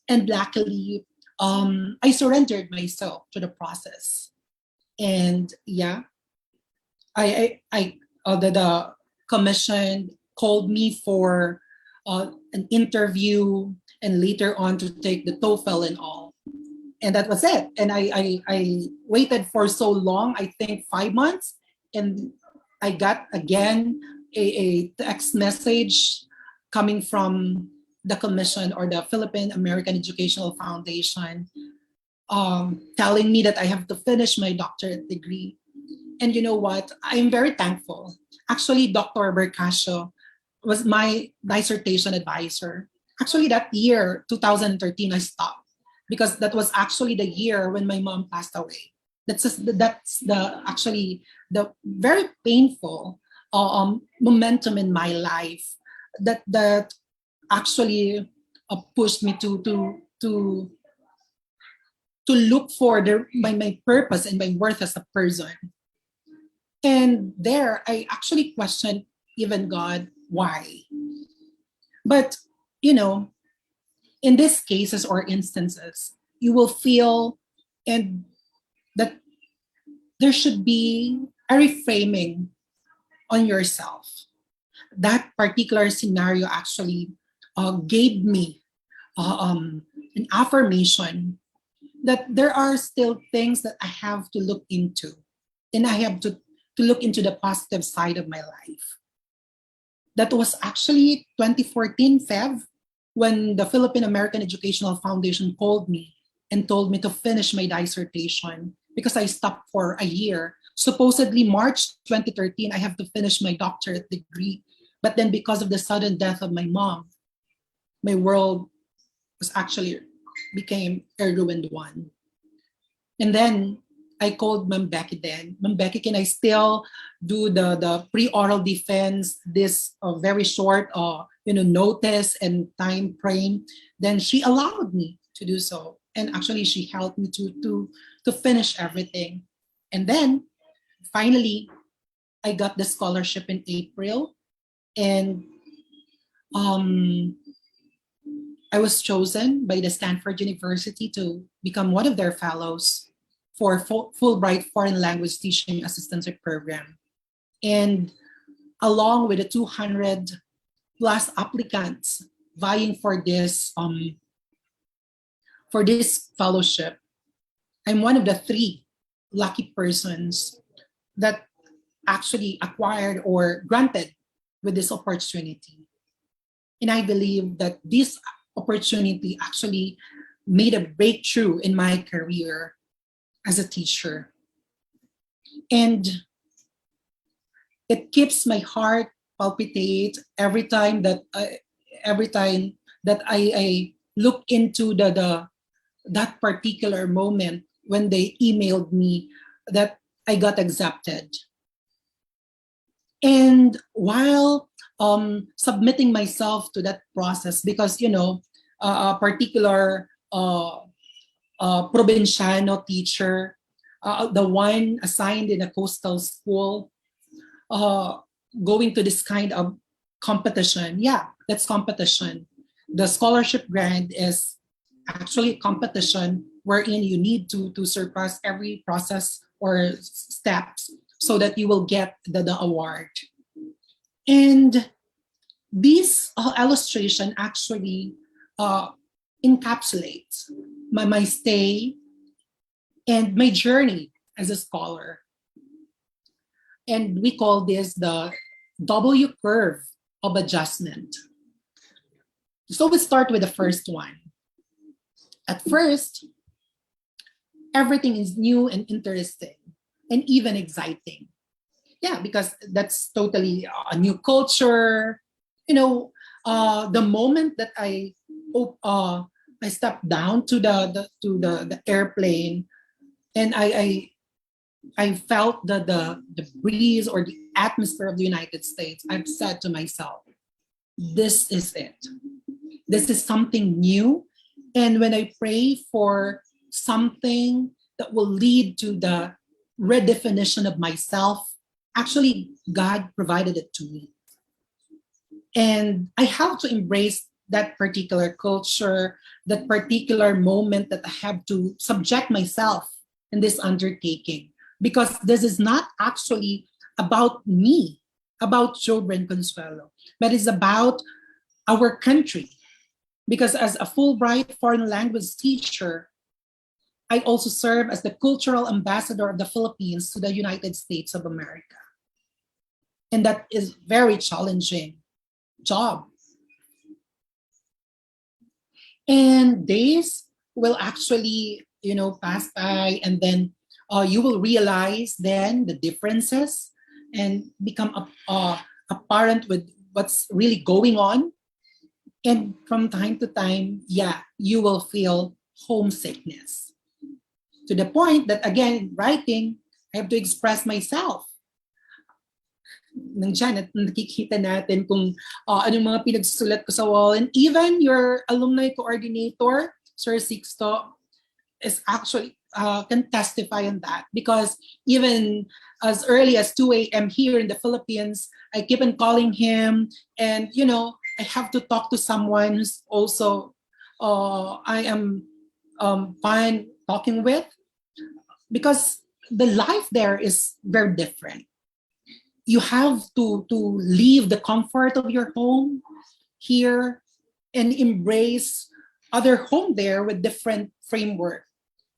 and luckily, I surrendered myself to the process. And yeah, the commission called me for an interview and later on to take the TOEFL and all. And that was it. And I waited for so long, I think 5 months, and I got again a text message coming from the commission or the Philippine American Educational Foundation telling me that I have to finish my doctorate degree. And you know what? I'm very thankful. Actually, Dr. Bercasio was my dissertation advisor. Actually, that year, 2013, I stopped because that was actually the year when my mom passed away. That's actually the very painful momentum in my life that actually pushed me to look for my purpose and my worth as a person. And there, I actually questioned even God, why? But, in these cases or instances, you will feel and that there should be a reframing on yourself. That particular scenario actually gave me an affirmation that there are still things that I have to look into, and I have to look into the positive side of my life. That was actually 2014 Feb when the Philippine American Educational Foundation called me and told me to finish my dissertation because I stopped for a year. Supposedly March 2013, I have to finish my doctorate degree. But then because of the sudden death of my mom, my world was actually became a ruined one. And then I called Ma'am Becky then. Ma'am Becky, can I still do the pre-oral defense, this very short notice and time frame? Then she allowed me to do so. And actually she helped me to finish everything. And then finally, I got the scholarship in April. And I was chosen by the Stanford University to become one of their fellows for Fulbright Foreign Language Teaching Assistantship Program. And along with the 200 plus applicants vying for this fellowship, I'm one of the 3 lucky persons that actually acquired or granted with this opportunity. And I believe that this opportunity actually made a breakthrough in my career as a teacher. And it keeps my heart palpitate every time that I look into that particular moment when they emailed me that I got accepted. And while submitting myself to that process, because a particular provinciano teacher, the one assigned in a coastal school, going to this kind of competition. Yeah, that's competition. The scholarship grant is actually a competition wherein you need to surpass every process or steps so that you will get the award. And this illustration actually encapsulates my stay and my journey as a scholar. And we call this the W curve of adjustment. So we start with the first one. At first, everything is new and interesting and even exciting. Yeah, because that's totally a new culture. The moment that I I stepped down to the airplane, and I felt the breeze or the atmosphere of the United States. I've said to myself, this is it. This is something new. And when I pray for something that will lead to the redefinition of myself, actually, God provided it to me. And I have to embrace that particular culture, that particular moment that I have to subject myself in this undertaking. Because this is not actually about me, about children Consuelo, but it's about our country. Because as a Fulbright foreign language teacher, I also serve as the cultural ambassador of the Philippines to the United States of America. And that is very challenging job. And days will actually, pass by, and then you will realize then the differences and become apparent with what's really going on. And from time to time, you will feel homesickness. To the point that, again, in writing, I have to express myself. Nandiyan at nakikita natin kung anong mga pinagsusulat ko sa wall. And even your alumni coordinator, Sir Sixto, is actually can testify on that, because even as early as 2 a.m. here in the Philippines, I keep on calling him, and I have to talk to someone who's also I am fine talking with, because the life there is very different. You have to leave the comfort of your home here and embrace other home there with different framework.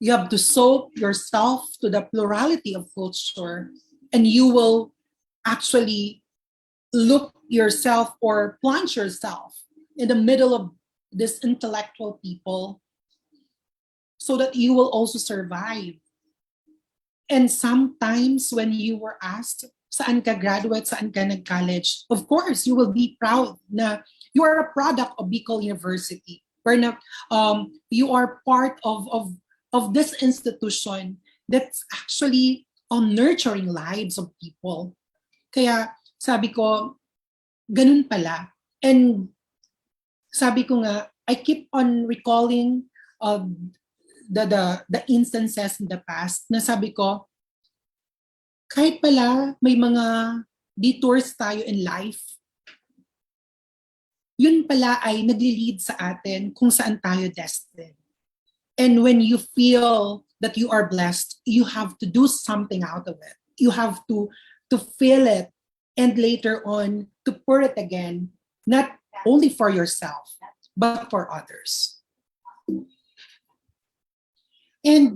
You have to soak yourself to the plurality of culture, and you will actually look yourself or plunge yourself in the middle of this intellectual people so that you will also survive. And sometimes when you were asked, saan ka graduate, saan ka nag-college, of course, you will be proud na you are a product of Bicol University. Where you are part of this institution that's actually nurturing lives of people. Kaya sabi ko, ganun pala. And sabi ko nga, I keep on recalling the instances in the past na sabi ko, kahit pala may mga detours tayo in life, yun pala ay nagli-lead sa atin kung saan tayo destined. And when you feel that you are blessed, you have to do something out of it. You have to feel it, and later on to pour it again, not only for yourself, but for others. And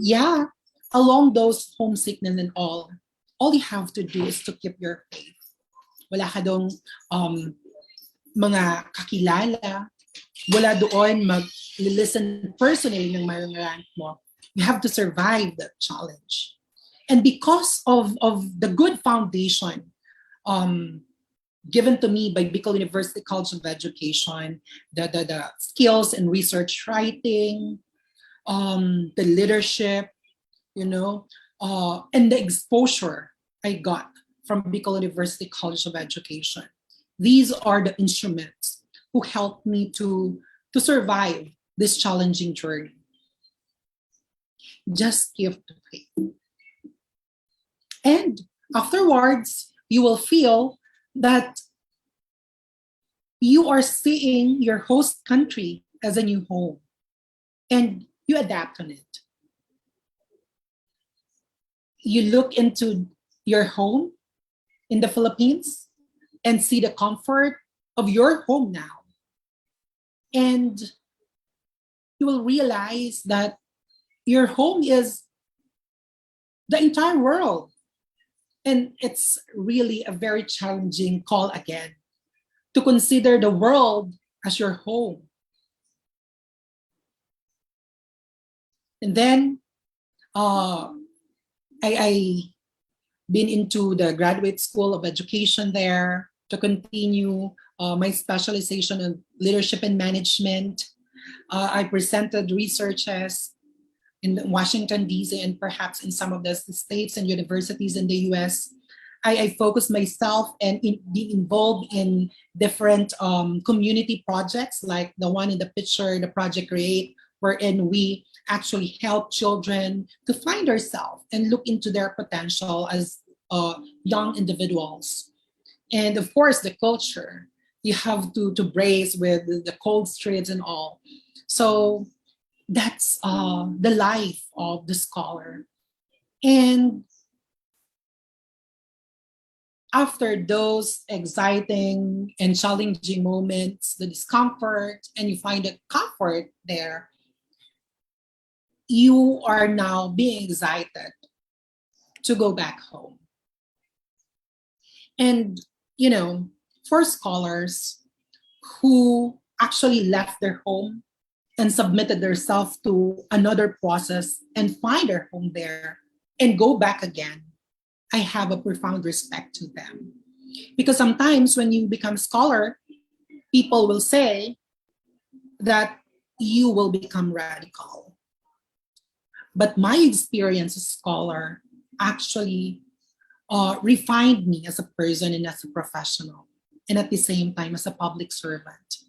along those homesickness and all you have to do is to keep your faith. Wala ka dong mga kakilala, wala doon mag-listen personally ng mga rant mo. You have to survive that challenge. And because of the good foundation given to me by Bicol University College of Education, the skills in research writing, the leadership, and the exposure I got from Bicol University College of Education. These are the instruments who helped me to survive this challenging journey. Just keep the faith. And afterwards, you will feel that you are seeing your host country as a new home, and you adapt on it. You look into your home in the Philippines and see the comfort of your home now. And you will realize that your home is the entire world. And it's really a very challenging call again to consider the world as your home. And then I been into the graduate school of education there to continue my specialization in leadership and management. I presented researches in Washington, D.C., and perhaps in some of the states and universities in the US. I focus myself and be involved in different community projects, like the one in the picture, the Project Create, wherein we actually help children to find themselves and look into their potential as young individuals. And of course, the culture, you have to brace with the cold streets and all. So that's the life of the scholar. And after those exciting and challenging moments, the discomfort, and you find the comfort there, you are now being excited to go back home. And, you know, for scholars who actually left their home and submitted themselves to another process and find their home there and go back again, I have a profound respect to them. Because sometimes when you become scholar, people will say that you will become radical. But my experience as scholar actually refined me as a person and as a professional, and at the same time as a public servant.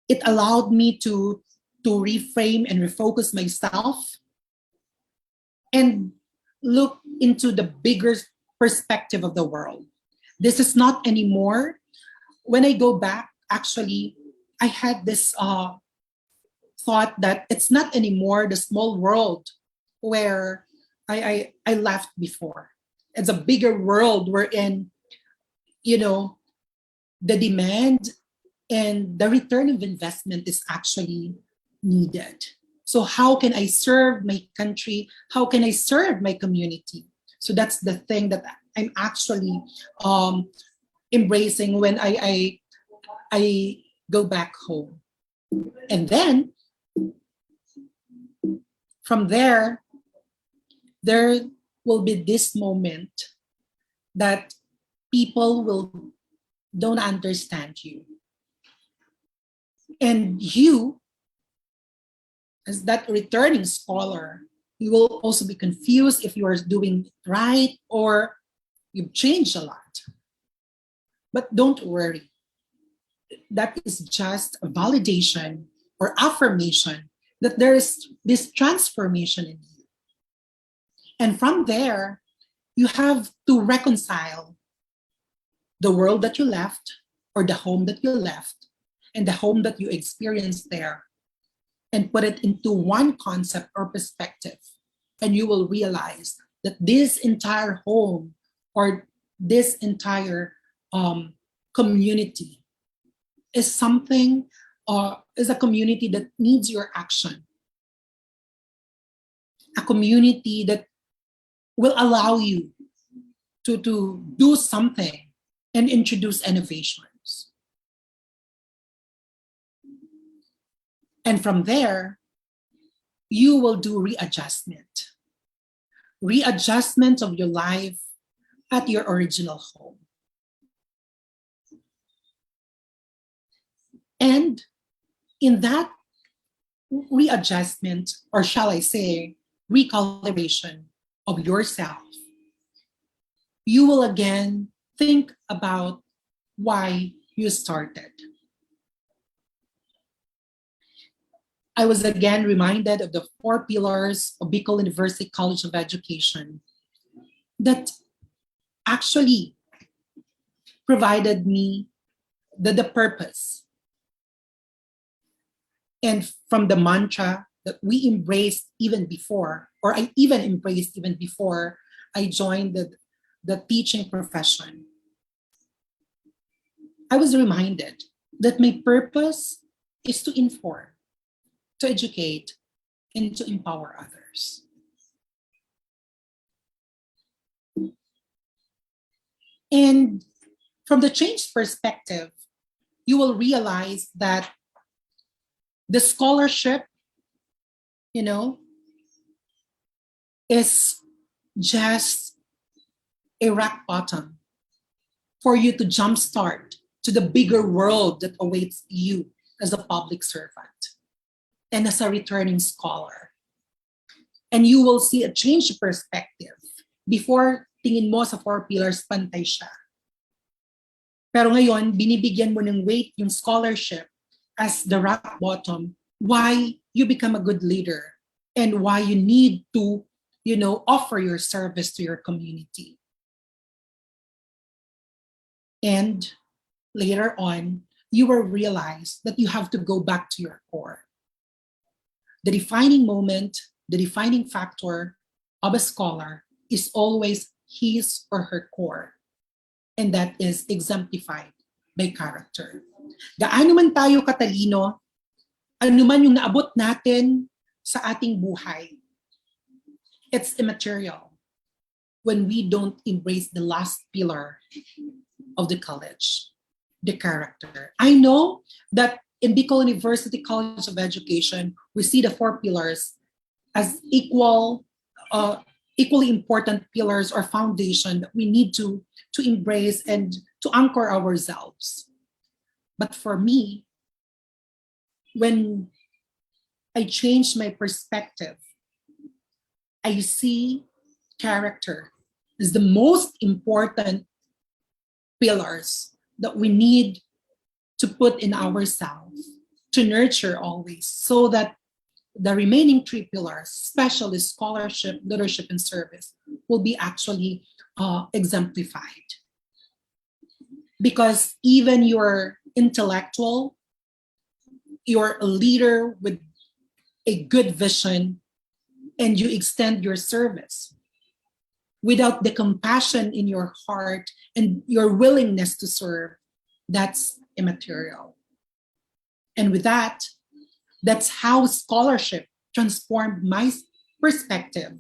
It allowed me to reframe and refocus myself and look into the bigger perspective of the world. This is not anymore. When I go back, actually, I had this thought that it's not anymore the small world where I left before. It's a bigger world wherein, you know, the demand and the return of investment is actually needed. So how can I serve my country? How can I serve my community? So that's the thing that I'm actually embracing when I go back home. And then from there will be this moment that people don't understand you. And you, as that returning scholar, you will also be confused if you are doing right or you've changed a lot. But don't worry. That is just a validation or affirmation that there is this transformation in you. And from there, you have to reconcile the world that you left or the home that you left and the home that you experienced there and put it into one concept or perspective. And you will realize that this entire home or this entire community is something, is a community that needs your action. A community that will allow you to do something and introduce innovations. And from there, you will do readjustment of your life at your original home. And in that readjustment, or shall I say, recalibration of yourself, you will again think about why you started. I was again reminded of the 4 pillars of Bicol University College of Education that actually provided me the purpose. And from the mantra that we embraced even before, or I even embraced even before I joined the teaching profession, I was reminded that my purpose is to inform, to educate, and to empower others. And from the change perspective, you will realize that the scholarship, is just a rock bottom for you to jumpstart to the bigger world that awaits you as a public servant and as a returning scholar. And you will see a change of perspective. Before, tingin mo sa 4 pillars, pantay siya. Pero ngayon, binibigyan mo ng weight yung scholarship as the rock bottom, why you become a good leader and why you need to, offer your service to your community. And later on, you will realize that you have to go back to your core. The defining moment, the defining factor of a scholar is always his or her core. And that is exemplified by character. Gaano man tayo katalino, ano man yung naabot natin sa ating buhay, it's immaterial when we don't embrace the last pillar of the college, the character. I know that in Bicol University College of Education, we see the 4 pillars as equally important pillars or foundation that we need to embrace and to anchor ourselves. But for me, when I change my perspective, I see character as the most important pillars that we need to put in ourselves, to nurture always, so that the remaining 3 pillars, especially scholarship, leadership, and service, will be actually exemplified. Because even you're intellectual, you're a leader with a good vision, and you extend your service without the compassion in your heart and your willingness to serve, that's immaterial. And with that, that's how scholarship transformed my perspective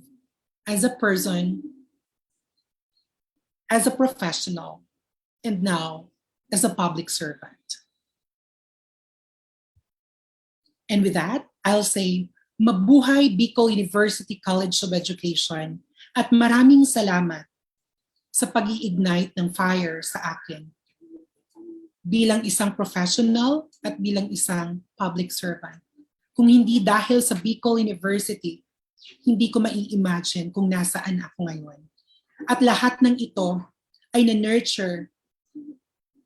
as a person, as a professional, and now as a public servant. And with that, I'll say, mabuhay Bicol University College of Education at maraming salamat sa pag-i-ignite ng fire sa akin bilang isang professional at bilang isang public servant. Kung hindi dahil sa Bicol University, hindi ko mai-imagine kung nasaan ako ngayon. At lahat ng ito ay na-nurture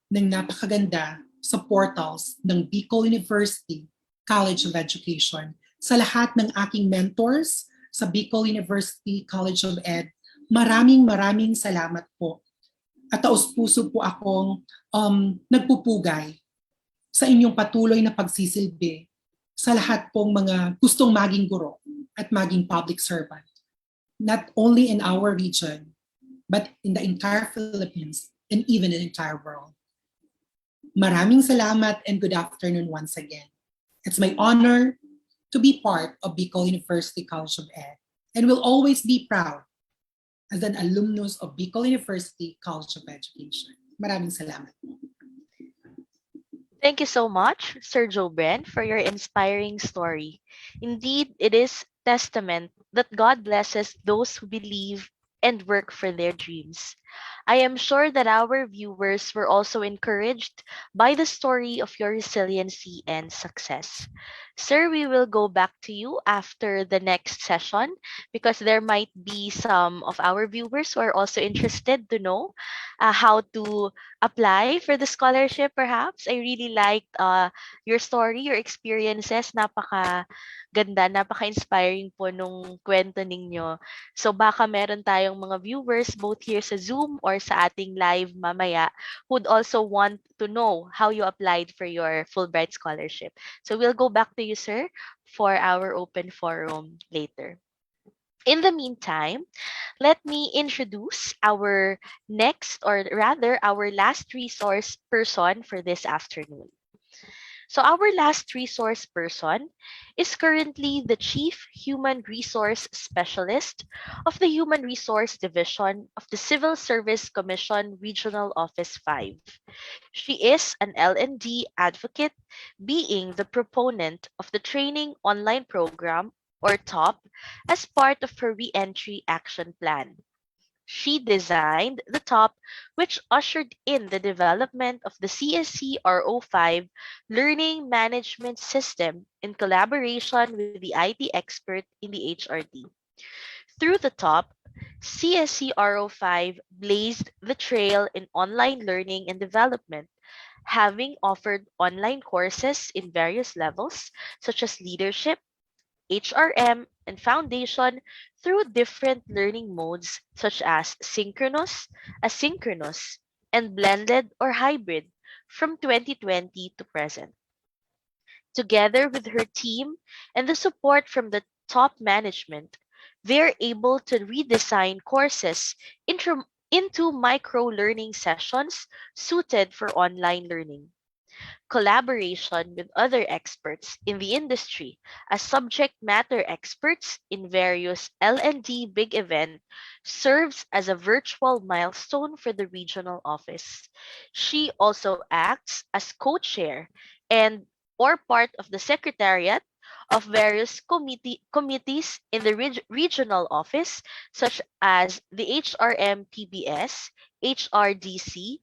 ng napakaganda sa portals ng Bicol University College of Education. Sa lahat ng aking mentors sa Bicol University College of Ed, maraming salamat po. At taos-puso po akong nagpupugay sa inyong patuloy na pagsisilbi sa lahat pong mga gustong maging guro at maging public servant. Not only in our region, but in the entire Philippines and even in the entire world. Maraming salamat and good afternoon once again. It's my honor to be part of Bicol University College of Ed and will always be proud as an alumnus of Bicol University College of Education. Maraming salamat. Thank you so much, Sir Joe Bren, for your inspiring story. Indeed, it is testament that God blesses those who believe and work for their dreams. I am sure that our viewers were also encouraged by the story of your resiliency and success. Sir, we will go back to you after the next session because there might be some of our viewers who are also interested to know how to apply for the scholarship perhaps. I really liked your story, your experiences. Napaka-ganda, napaka-inspiring po nung kwento ninyo. So baka meron tayong mga viewers both here sa Zoom or sa ating live mamaya who'd also want to know how you applied for your Fulbright scholarship. So we'll go back to you, sir, for our open forum later. In the meantime, let me introduce our next, or rather our last resource person for this afternoon. So our last resource person is currently the Chief Human Resource Specialist of the Human Resource Division of the Civil Service Commission Regional Office 5. She is an L&D advocate, being the proponent of the training online program, or TOP, as part of her Reentry Action Plan. She designed the top, which ushered in the development of the CSC RO5 learning management system in collaboration with the IT expert in the HRD. Through the top, CSC RO5 blazed the trail in online learning and development, having offered online courses in various levels such as leadership, HRM, and foundation through different learning modes such as synchronous, asynchronous, and blended or hybrid from 2020 to present. Together with her team and the support from the top management, they're able to redesign courses into micro learning sessions suited for online learning. Collaboration with other experts in the industry as subject matter experts in various L&D big event serves as a virtual milestone for the regional office. She also acts as co-chair and or part of the secretariat of various committees in the regional office such as the HRM PBS, HRDC,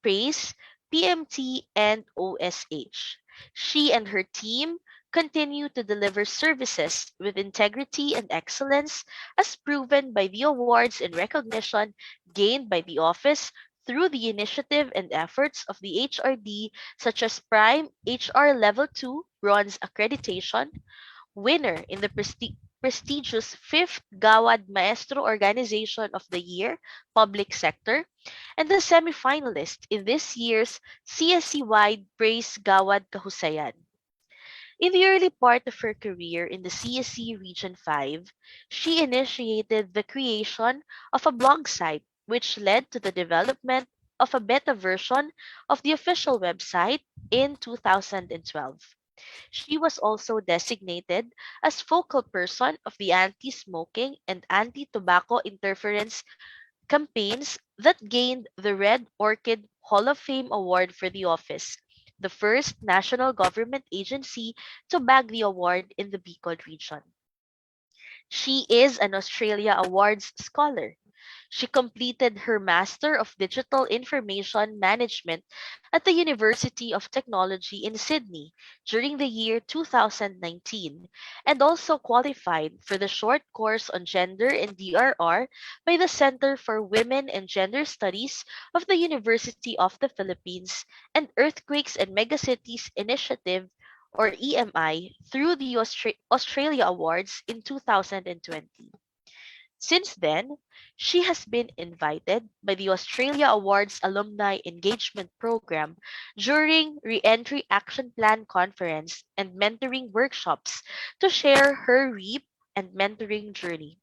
PRAISE, PMT, and OSH. She and her team continue to deliver services with integrity and excellence as proven by the awards and recognition gained by the office through the initiative and efforts of the HRD such as Prime HR Level 2 Bronze Accreditation, winner in the prestigious 5th Gawad Maestro Organization of the Year, Public Sector, and the semi-finalist in this year's CSC-wide Praise Gawad Kahusayan. In the early part of her career in the CSC Region 5, she initiated the creation of a blog site which led to the development of a beta version of the official website in 2012. She was also designated as focal person of the anti-smoking and anti-tobacco interference campaigns that gained the Red Orchid Hall of Fame Award for the office, the first national government agency to bag the award in the Bicol region. She is an Australia Awards scholar. She completed her Master of Digital Information Management at the University of Technology in Sydney during the year 2019 and also qualified for the short course on gender and DRR by the Center for Women and Gender Studies of the University of the Philippines and Earthquakes and Megacities Initiative or EMI through the Australia Awards in 2020. Since then, she has been invited by the Australia Awards Alumni Engagement Program during Reentry Action Plan Conference and mentoring workshops to share her REAP and mentoring journey.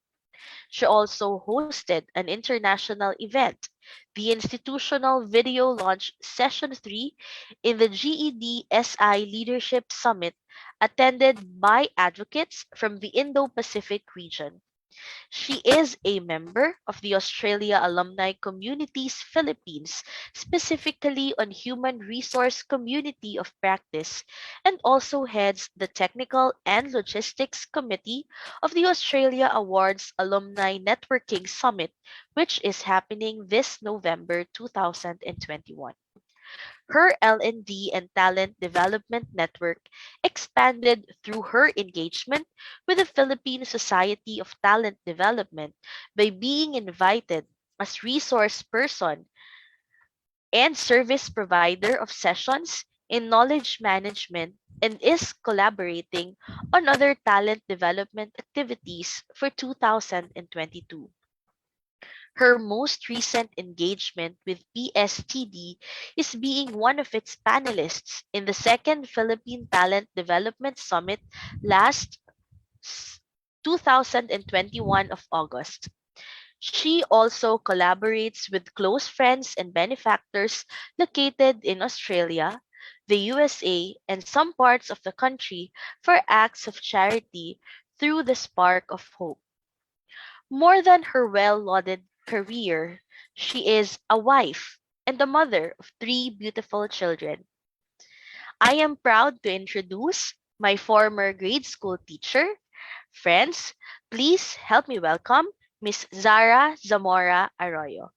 She also hosted an international event, the Institutional Video Launch Session 3 in the GED SI Leadership Summit, attended by advocates from the Indo-Pacific region. She is a member of the Australia Alumni Communities Philippines, specifically on Human Resource Community of Practice, and also heads the Technical and Logistics Committee of the Australia Awards Alumni Networking Summit, which is happening this November 2021. Her L&D and talent development network expanded through her engagement with the Philippine Society of Talent Development by being invited as resource person and service provider of sessions in knowledge management and is collaborating on other talent development activities for 2022. Her most recent engagement with PSTD is being one of its panelists in the second Philippine Talent Development Summit last 2021 of August. She also collaborates with close friends and benefactors located in Australia, the USA, and some parts of the country for acts of charity through the Spark of Hope. More than her well lauded career, she is a wife and a mother of three beautiful children. I am proud to introduce my former grade school teacher. Friends, please help me welcome Miss Zara Zamora Arroyo.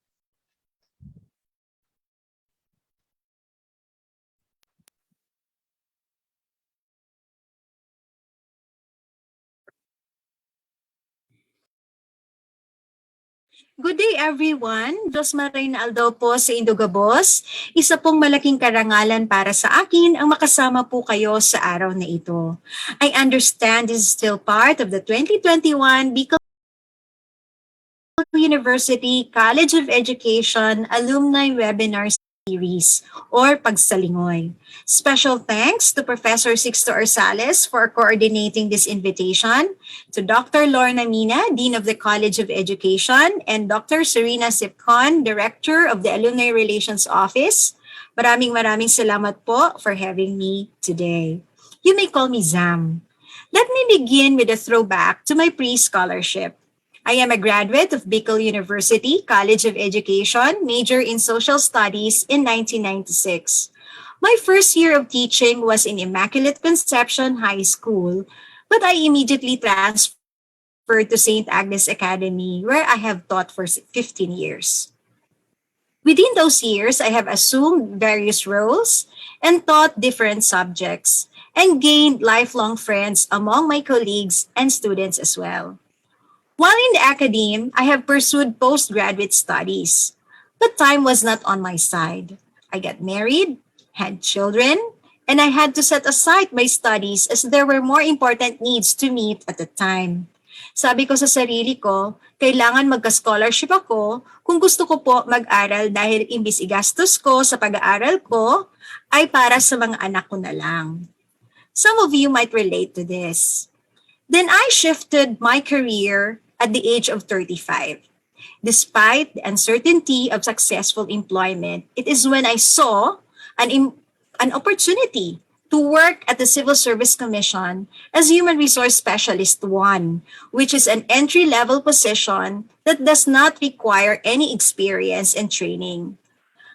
Good day everyone! Diyos Marinaldo po sa Indogabos. Isa pong malaking karangalan para sa akin ang makasama po kayo sa araw na ito. I understand this is still part of the 2021 Bicol University College of Education Alumni Webinar Series or Pagsalingoy. Special thanks to Professor Sixto Orsales for coordinating this invitation, to Dr. Lorna Mina, Dean of the College of Education, and Dr. Serena Sipcon, Director of the Alumni Relations Office. Maraming salamat po for having me today. You may call me Zam. Let me begin with a throwback to my pre-scholarship. I am a graduate of Bicol University College of Education, major in Social Studies in 1996. My first year of teaching was in Immaculate Conception High School, but I immediately transferred to St. Agnes Academy, where I have taught for 15 years. Within those years, I have assumed various roles and taught different subjects and gained lifelong friends among my colleagues and students as well. While in the academe, I have pursued postgraduate studies, but time was not on my side. I got married, had children, and I had to set aside my studies as there were more important needs to meet at the time. Sabi ko sa sarili ko, kailangan magka-scholarship ako kung gusto ko po mag-aral dahil imbis igastos ko sa pag-aaral ko, ay para sa mga anak ko na lang. Some of you might relate to this. Then I shifted my career at the age of 35. Despite the uncertainty of successful employment, it is when I saw an opportunity to work at the Civil Service Commission as Human Resource Specialist 1, which is an entry-level position that does not require any experience and training.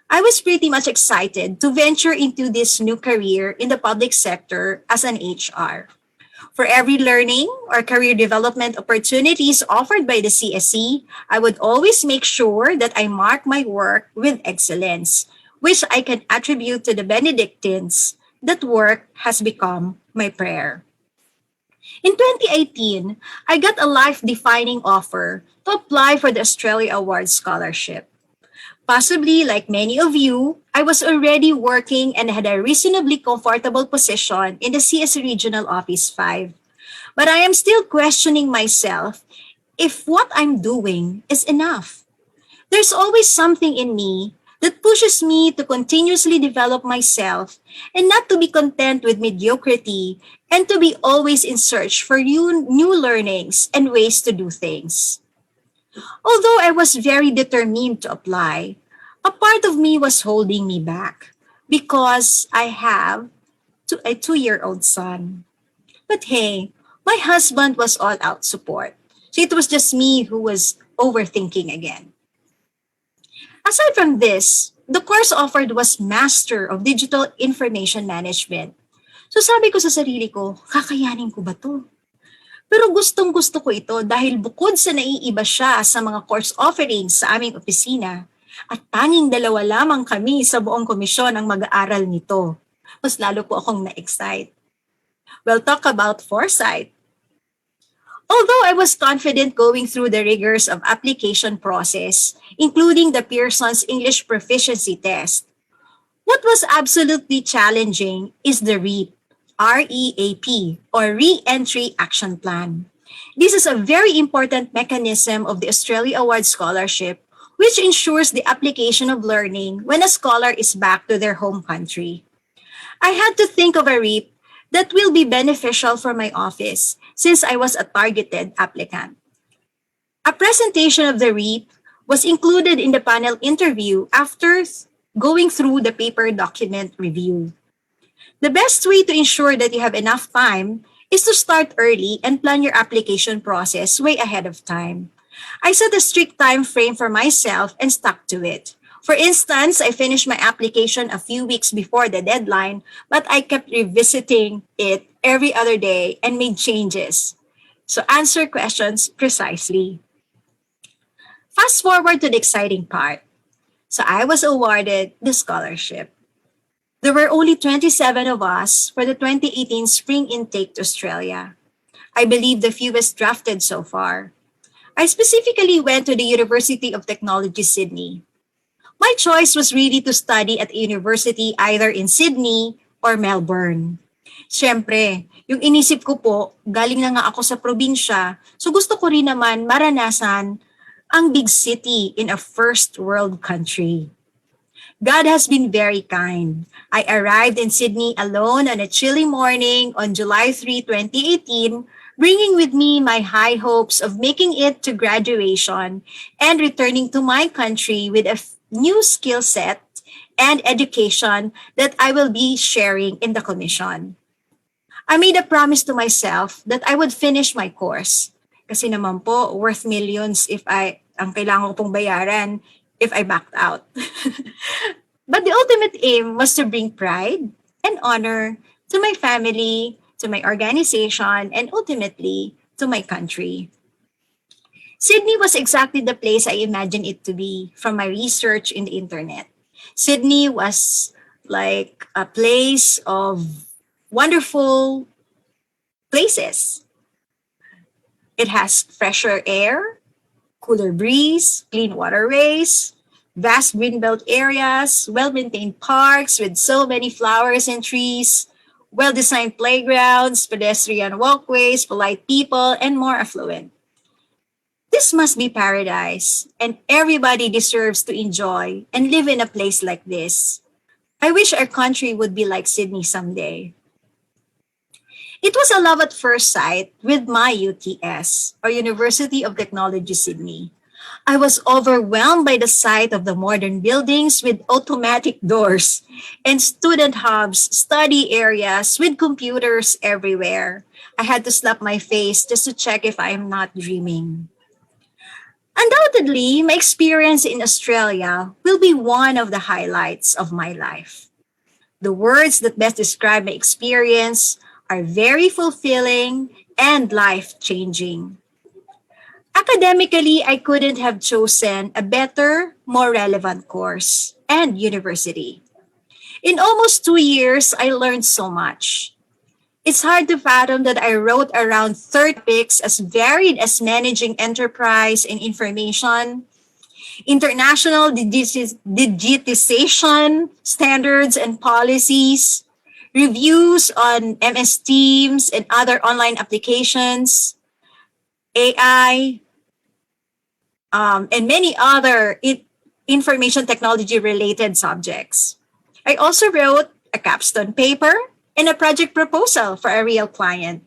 I was pretty much excited to venture into this new career in the public sector as an HR. For every learning or career development opportunities offered by the CSC, I would always make sure that I mark my work with excellence, which I can attribute to the Benedictines, that work has become my prayer. In 2018, I got a life-defining offer to apply for the Australia Award Scholarship. Possibly, like many of you, I was already working and had a reasonably comfortable position in the CS Regional Office 5. But I am still questioning myself if what I'm doing is enough. There's always something in me that pushes me to continuously develop myself and not to be content with mediocrity and to be always in search for new learnings and ways to do things. Although I was very determined to apply, a part of me was holding me back because I have a 2-year-old son. But hey, my husband was all out support. So it was just me who was overthinking again. Aside from this, the course offered was Master of Digital Information Management. So sabi ko sa sarili ko, kakayanin ko ba to? Pero gustong-gusto ko ito dahil bukod sa naiiba siya sa mga course offerings sa aming opisina, at tanging 2 lamang kami sa buong komisyon ang mag-aaral nito. Mas lalo po akong na-excite. We'll talk about foresight. Although I was confident going through the rigors of application process, including the Pearson's English Proficiency Test, what was absolutely challenging is the REAP, REAP, or Re-Entry Action Plan. This is a very important mechanism of the Australia Award Scholarship, which ensures the application of learning when a scholar is back to their home country. I had to think of a REAP that will be beneficial for my office since I was a targeted applicant. A presentation of the REAP was included in the panel interview after going through the paper document review. The best way to ensure that you have enough time is to start early and plan your application process way ahead of time. I set a strict time frame for myself and stuck to it. For instance, I finished my application a few weeks before the deadline, but I kept revisiting it every other day and made changes. So answer questions precisely. Fast forward to the exciting part. So I was awarded the scholarship. There were only 27 of us for the 2018 spring intake to Australia. I believe the fewest drafted so far. I specifically went to the University of Technology, Sydney. My choice was really to study at a university either in Sydney or Melbourne. Siyempre, yung inisip ko po, galing na nga ako sa probinsya, so gusto ko rin naman maranasan ang big city in a first world country. God has been very kind. I arrived in Sydney alone on a chilly morning on July 3, 2018, bringing with me my high hopes of making it to graduation and returning to my country with a new skill set and education that I will be sharing in the commission. I made a promise to myself that I would finish my course. Kasi naman po, worth millions ang kailangan ko pong bayaran if I backed out. But the ultimate aim was to bring pride and honor to my family, to my organization, and ultimately to my country. Sydney was exactly the place I imagined it to be from my research in the internet. Sydney was like a place of wonderful places. It has fresher air, cooler breeze, clean waterways, vast greenbelt areas, well-maintained parks with so many flowers and trees, well-designed playgrounds, pedestrian walkways, polite people, and more affluent. This must be paradise, and everybody deserves to enjoy and live in a place like this. I wish our country would be like Sydney someday. It was a love at first sight with my UTS, or University of Technology Sydney. I was overwhelmed by the sight of the modern buildings with automatic doors and student hubs, study areas with computers everywhere. I had to slap my face just to check if I am not dreaming. Undoubtedly, my experience in Australia will be one of the highlights of my life. The words that best describe my experience are very fulfilling and life-changing. Academically, I couldn't have chosen a better, more relevant course and university. In almost 2 years, I learned so much. It's hard to fathom that I wrote around 30 topics as varied as managing enterprise and information, international digitization standards and policies, reviews on MS Teams and other online applications, AI, and many other information technology related subjects. I also wrote a capstone paper and a project proposal for a real client.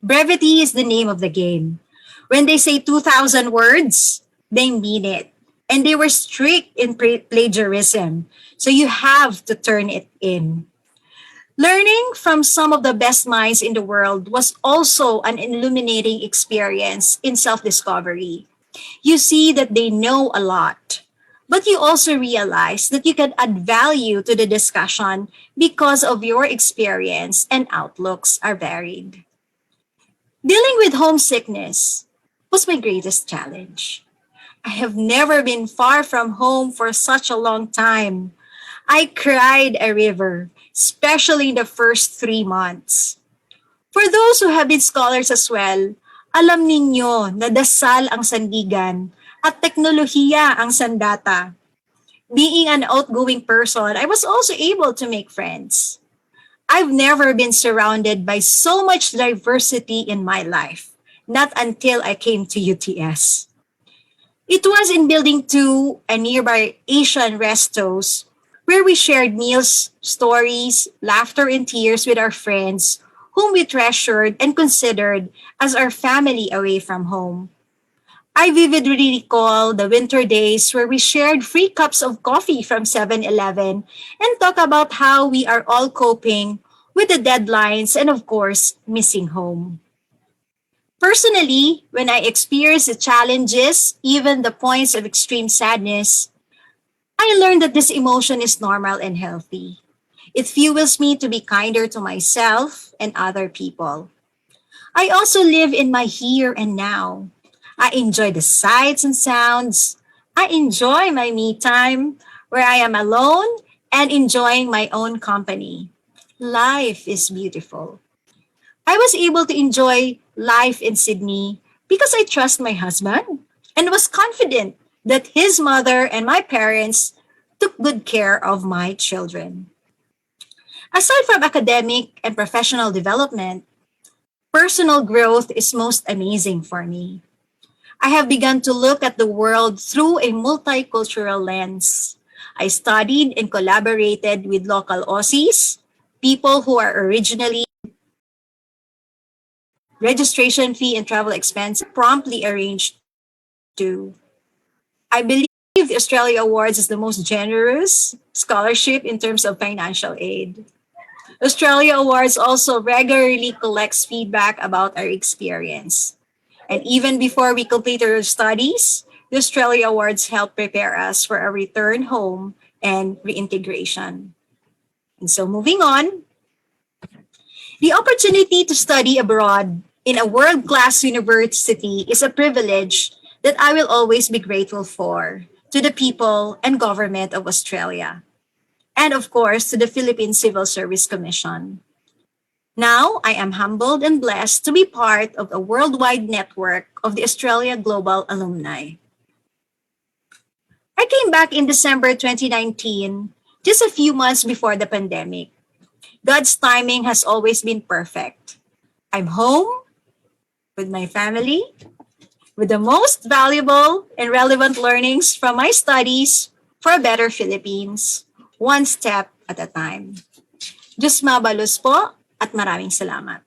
Brevity is the name of the game. When they say 2,000 words, they mean it. And they were strict in plagiarism. So you have to turn it in. Learning from some of the best minds in the world was also an illuminating experience in self-discovery. You see that they know a lot, but you also realize that you can add value to the discussion because of your experience and outlooks are varied. Dealing with homesickness was my greatest challenge. I have never been far from home for such a long time. I cried a river, especially in the first 3 months. For those who have been scholars as well, alam ninyo na dasal ang sandigan at teknolohiya ang sandata. Being an outgoing person, I was also able to make friends. I've never been surrounded by so much diversity in my life, not until I came to UTS. It was in Building 2, a nearby Asian restos, where we shared meals, stories, laughter, and tears with our friends, whom we treasured and considered as our family away from home. I vividly recall the winter days where we shared free cups of coffee from 7-Eleven and talk about how we are all coping with the deadlines and, of course, missing home. Personally, when I experience the challenges, even the points of extreme sadness, I learned that this emotion is normal and healthy. It fuels me to be kinder to myself and other people. I also live in my here and now. I enjoy the sights and sounds. I enjoy my me time where I am alone and enjoying my own company. Life is beautiful. I was able to enjoy life in Sydney because I trust my husband and was confident that his mother and my parents took good care of my children. Aside from academic and professional development, personal growth is most amazing for me. I have begun to look at the world through a multicultural lens. I studied and collaborated with local Aussies, people who are originally registration fee and travel expense promptly arranged to. I believe the Australia Awards is the most generous scholarship in terms of financial aid. Australia Awards also regularly collects feedback about our experience. And even before we complete our studies, the Australia Awards help prepare us for a return home and reintegration. And so moving on, the opportunity to study abroad in a world-class university is a privilege that I will always be grateful for to the people and government of Australia. And of course, to the Philippine Civil Service Commission. Now, I am humbled and blessed to be part of a worldwide network of the Australia Global Alumni. I came back in December 2019, just a few months before the pandemic. God's timing has always been perfect. I'm home with my family, with the most valuable and relevant learnings from my studies for a better Philippines, one step at a time. Diyos mabalus po at maraming salamat.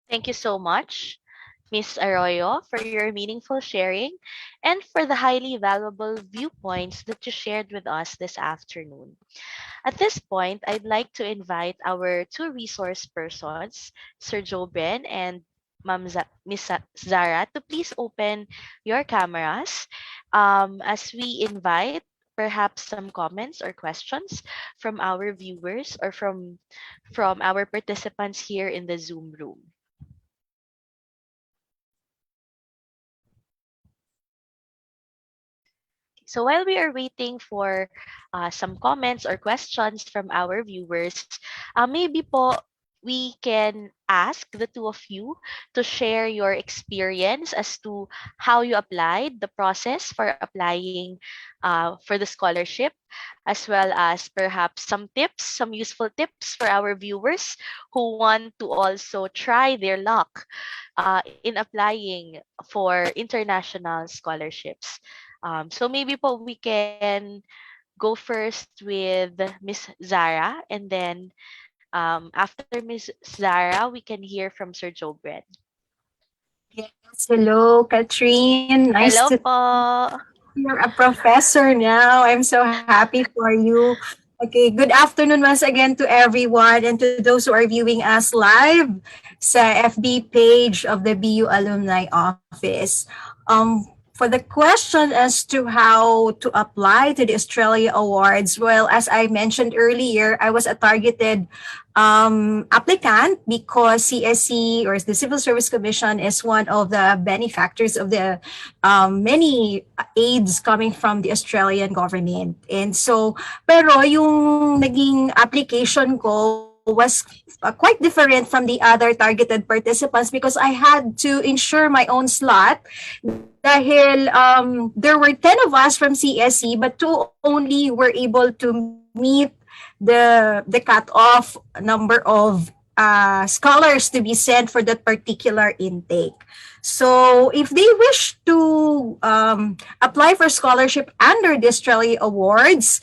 Thank you so much, Miss Arroyo, for your meaningful sharing and for the highly valuable viewpoints that you shared with us this afternoon. At this point, I'd like to invite our two resource persons, Sir Jobren and Miss Zara, to please open your cameras as we invite perhaps some comments or questions from our viewers or from our participants here in the Zoom room. So while we are waiting for some comments or questions from our viewers, maybe po we can ask the two of you to share your experience as to how you applied the process for applying for the scholarship, as well as perhaps some tips, some useful tips for our viewers who want to also try their luck in applying for international scholarships. So maybe po we can go first with Miss Zara, and then after Miss Zara, we can hear from Sir Jobred. Yes, hello, Katrine. Nice Hello to po. you're a professor now. I'm so happy for you. Okay, good afternoon once again to everyone and to those who are viewing us live sa FB page of the BU Alumni Office. For the question as to how to apply to the Australia Awards, well, as I mentioned earlier, I was a targeted applicant because CSC or the Civil Service Commission is one of the benefactors of the many aids coming from the Australian government. And so, pero yung naging application ko was quite different from the other targeted participants because I had to ensure my own slot dahil there were 10 of us from CSC but two only were able to meet the cut-off number of scholars to be sent for that particular intake. So if they wish to apply for scholarship under the Australia Awards,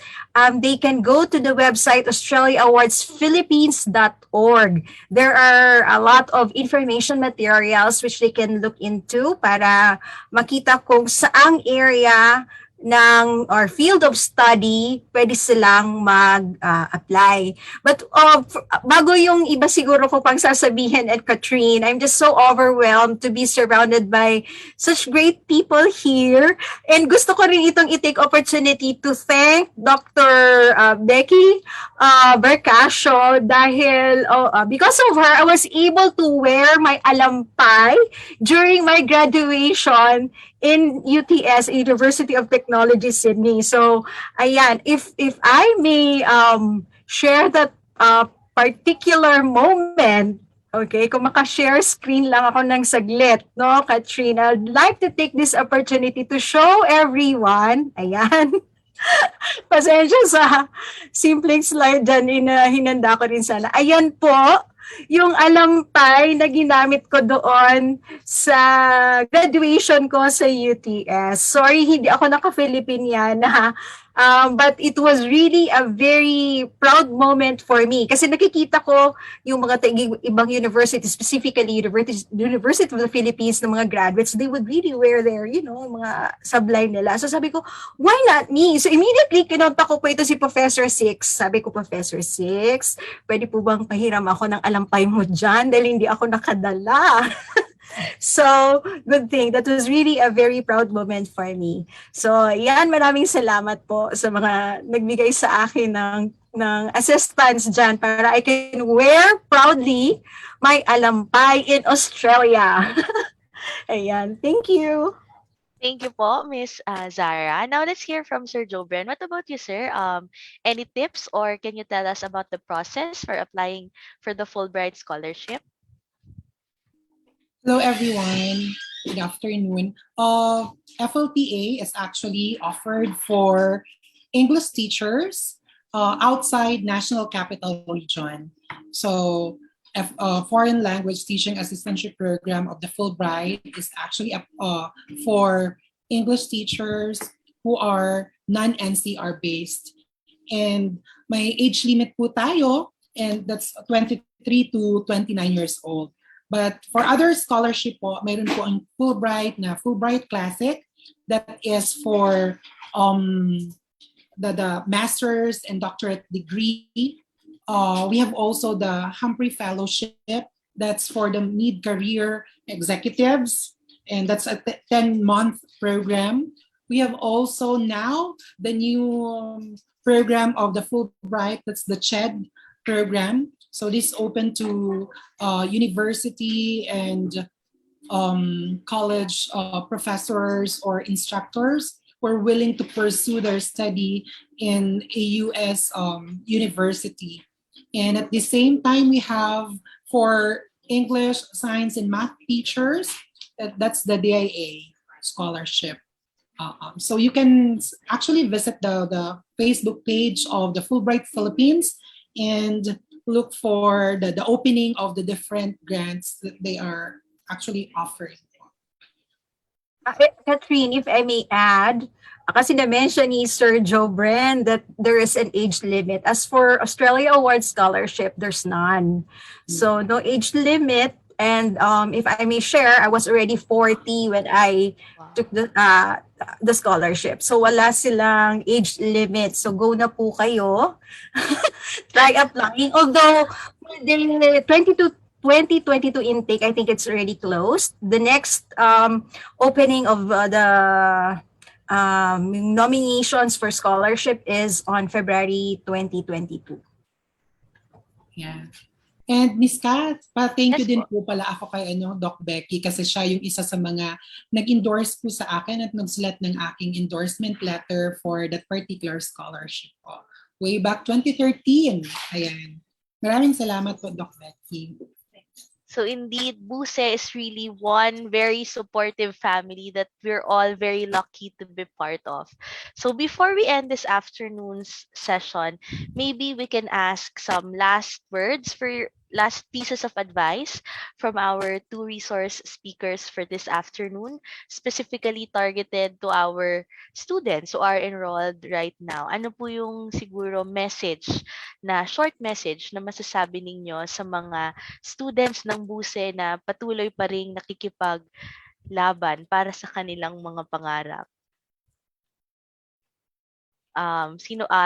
they can go to the website australiaawardsphilippines.org. There are a lot of information materials which they can look into para makita kung saang area or field of study, pwede silang mag-apply. But bago yung iba siguro ko pang sasabihin at Katrine, I'm just so overwhelmed to be surrounded by such great people here. And gusto ko rin itong i-take opportunity to thank Dr. Becky Bercasio dahil because of her, I was able to wear my alampay during my graduation in UTS, University of Technology, Sydney. So, ayan, if I may share that particular moment, okay, kung maka-share screen lang ako ng saglit, no, Katrine, I'd like to take this opportunity to show everyone, ayan, pasensya sa simpleng slide dyan, hinanda ko rin sana. Ayan po, yung alampay na ginamit ko doon sa graduation ko sa UTS. Sorry, hindi ako naka-Filipiniana. But it was really a very proud moment for me kasi nakikita ko yung mga ibang university, specifically University of the Philippines na mga graduates, they would really wear their, mga sablay nila. So sabi ko, why not me? So immediately kinonta ko po ito si Professor Six. Sabi ko, Professor Six, pwede po bang pahiram ako ng alampay mo dyan dahil hindi ako nakadala? So, good thing. That was really a very proud moment for me. So, yan, maraming salamat po sa mga nagbigay sa akin ng assistance dyan para I can wear proudly my alampay in Australia. Ayan, thank you. Thank you po, Miss Zara. Now let's hear from Sir Jobren. What about you, sir? Any tips or can you tell us about the process for applying for the Fulbright Scholarship? Hello, everyone. Good afternoon. FLTA is actually offered for English teachers outside National Capital Region. So, foreign language teaching assistantship program of the Fulbright is actually for English teachers who are non-NCR based. And may age limit po tayo, and that's 23 to 29 years old. But for other scholarship po, mayroon po ang Fulbright na Fulbright Classic that is for the master's and doctorate degree. We have also the Humphrey Fellowship that's for the mid-career executives, and that's a 10-month program. We have also now the new program of the Fulbright, that's the CHED program. So this is open to university and college professors or instructors who are willing to pursue their study in a U.S. University. And at the same time, we have for English, science, and math teachers, that's the DIA scholarship. So you can actually visit the Facebook page of the Fulbright Philippines and look for the opening of the different grants that they are actually offering. Catherine, if I may add, kasi na-mention ni Sir Jobren that there is an age limit. As for Australia Award Scholarship, there's none. So no age limit. And if I may share, I was already 40 when I took the scholarship. So wala silang age limit. So go na po kayo. Try applying. Although the 2022 intake, I think it's already closed. The next opening of the nominations for scholarship is on February 2022. Yeah. And Miss Kat, thank you Yes din po. po pala ako kay Doc Becky kasi siya yung isa sa mga nag-endorse po sa akin at nagsulat ng aking endorsement letter for that particular scholarship po. Way back 2013. Ayan. Maraming salamat po, Doc Becky. So indeed, Buse is really one very supportive family that we're all very lucky to be part of. So before we end this afternoon's session, maybe we can ask some last words last pieces of advice from our two resource speakers for this afternoon, specifically targeted to our students who are enrolled right now. Ano po yung siguro short message na masasabi ninyo sa mga students ng Buse na patuloy pa ring nakikipaglaban para sa kanilang mga pangarap?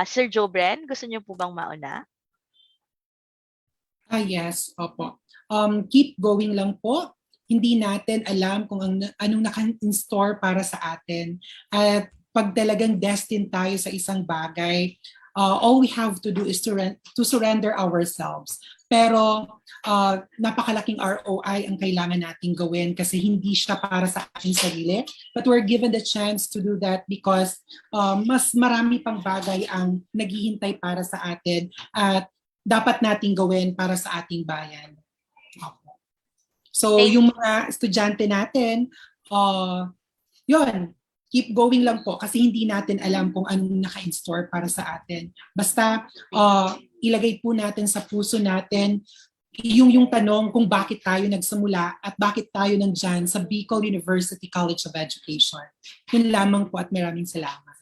Sir Jobren, gusto niyo po bang mauna? Yes, opo. Keep going lang po. Hindi natin alam kung anong naka-in-store para sa atin. At pag talagang destined tayo sa isang bagay, all we have to do is to surrender ourselves. Pero napakalaking ROI ang kailangan nating gawin kasi hindi siya para sa ating sarili. But we're given the chance to do that because mas marami pang bagay ang naghihintay para sa atin at dapat nating gawin para sa ating bayan. So yung mga estudyante natin, yun, keep going lang po kasi hindi natin alam kung anong naka-in-store para sa atin. Basta ilagay po natin sa puso natin yung tanong kung bakit tayo nagsimula at bakit tayo nandyan sa Bicol University College of Education. Yun lamang po at maraming salamat.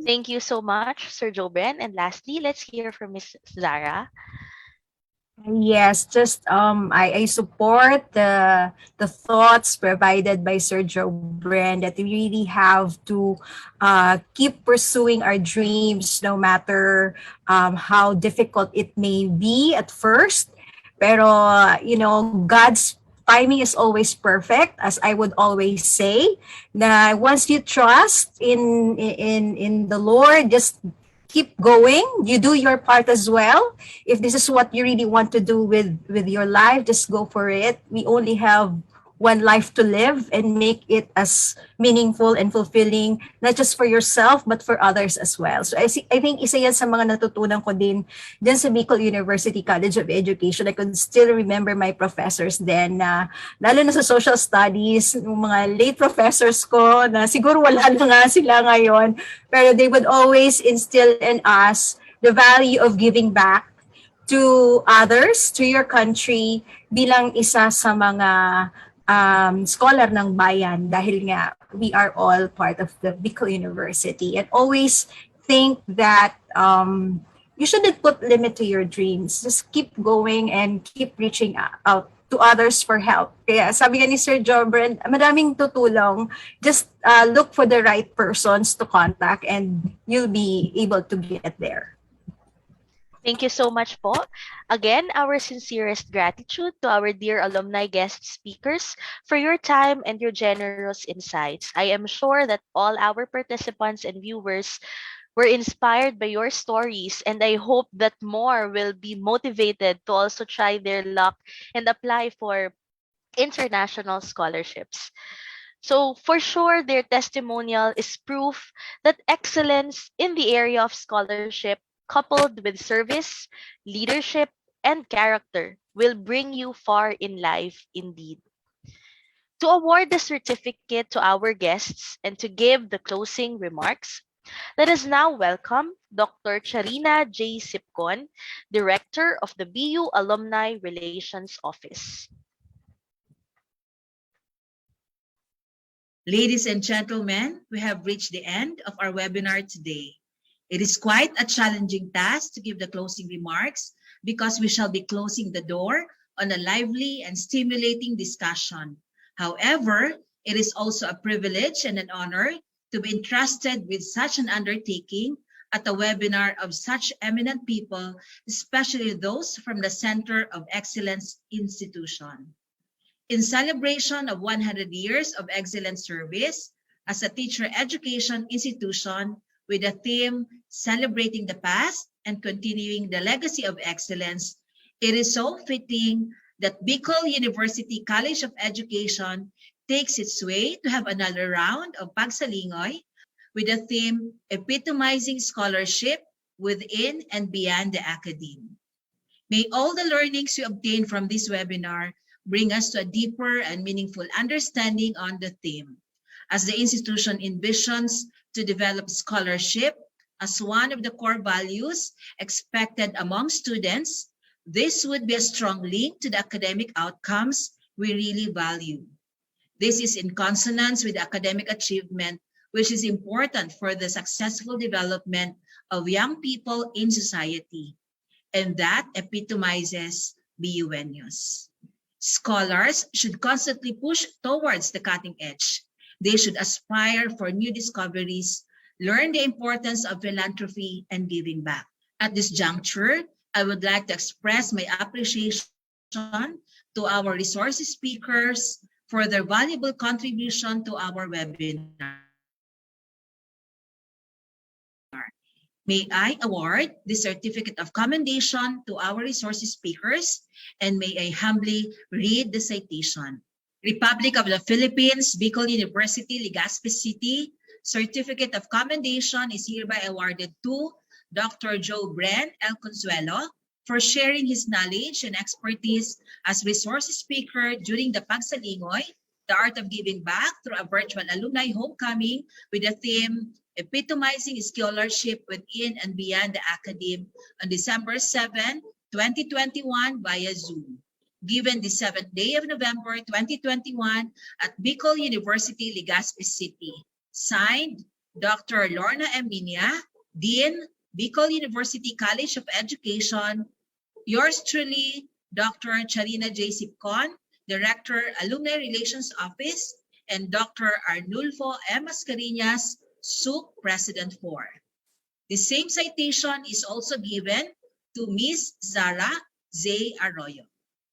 Thank you so much, Sir Jobren. And lastly, let's hear from Ms. Zara. Yes, just I support the thoughts provided by Sir Jobren that we really have to keep pursuing our dreams no matter how difficult it may be at first. Pero God's timing is always perfect, as I would always say. Na once you trust in the Lord, just keep going. You do your part as well. If this is what you really want to do with your life, just go for it. We only have one life to live and make it as meaningful and fulfilling, not just for yourself, but for others as well. So I think isa yan sa mga natutunan ko din sa Bicol University College of Education. I could still remember my professors then, lalo na sa social studies, yung mga late professors ko na siguro wala na nga sila ngayon, pero they would always instill in us the value of giving back to others, to your country, bilang isa sa mga scholar ng bayan dahil nga we are all part of the Bicol University, and always think that you shouldn't put limit to your dreams. Just keep going and keep reaching out to others for help. Kaya sabi nga ni Sir Jobren, madaming tutulong. Just look for the right persons to contact and you'll be able to get there. Thank you so much po. Again, our sincerest gratitude to our dear alumni guest speakers for your time and your generous insights. I am sure that all our participants and viewers were inspired by your stories, and I hope that more will be motivated to also try their luck and apply for international scholarships. So for sure, their testimonial is proof that excellence in the area of scholarship coupled with service, leadership, and character will bring you far in life indeed. To award the certificate to our guests and to give the closing remarks, let us now welcome Dr. Charina J. Sipcon, Director of the BU Alumni Relations Office. Ladies and gentlemen, we have reached the end of our webinar today. It is quite a challenging task to give the closing remarks because we shall be closing the door on a lively and stimulating discussion. However, it is also a privilege and an honor to be entrusted with such an undertaking at a webinar of such eminent people, especially those from the Center of Excellence institution. In celebration of 100 years of excellent service as a teacher education institution, with the theme Celebrating the Past and Continuing the Legacy of Excellence, it is so fitting that Bicol University College of Education takes its way to have another round of Pagsalingoy with the theme Epitomizing Scholarship Within and Beyond the Academe. May all the learnings we obtain from this webinar bring us to a deeper and meaningful understanding on the theme. As the institution envisions to develop scholarship as one of the core values expected among students, this would be a strong link to the academic outcomes we really value. This is in consonance with academic achievement, which is important for the successful development of young people in society, and that epitomizes BUNUs. Scholars should constantly push towards the cutting edge. They should aspire for new discoveries learn the importance of philanthropy and giving back. At this juncture, I would like to express my appreciation to our resource speakers for their valuable contribution to our webinar. May I award the certificate of commendation to our resource speakers, and may I humbly read the citation. Republic of the Philippines, Bicol University, Legazpi City, certificate of commendation is hereby awarded to Dr. Joe Bren El Consuelo for sharing his knowledge and expertise as resource speaker during the Pagsalingoy, the art of giving back through a virtual alumni homecoming with the theme Epitomizing Scholarship Within and Beyond the Academe on December 7, 2021 via Zoom, given the 7th day of November 2021 at Bicol University, Legazpi City. Signed, Dr. Lorna Eminia, Dean, Bicol University College of Education. Yours truly, Dr. Charina J. Sipcon, Director, Alumni Relations Office, and Dr. Arnulfo M. Mascareñas, SUC President 4. The same citation is also given to Ms. Zara Z. Arroyo.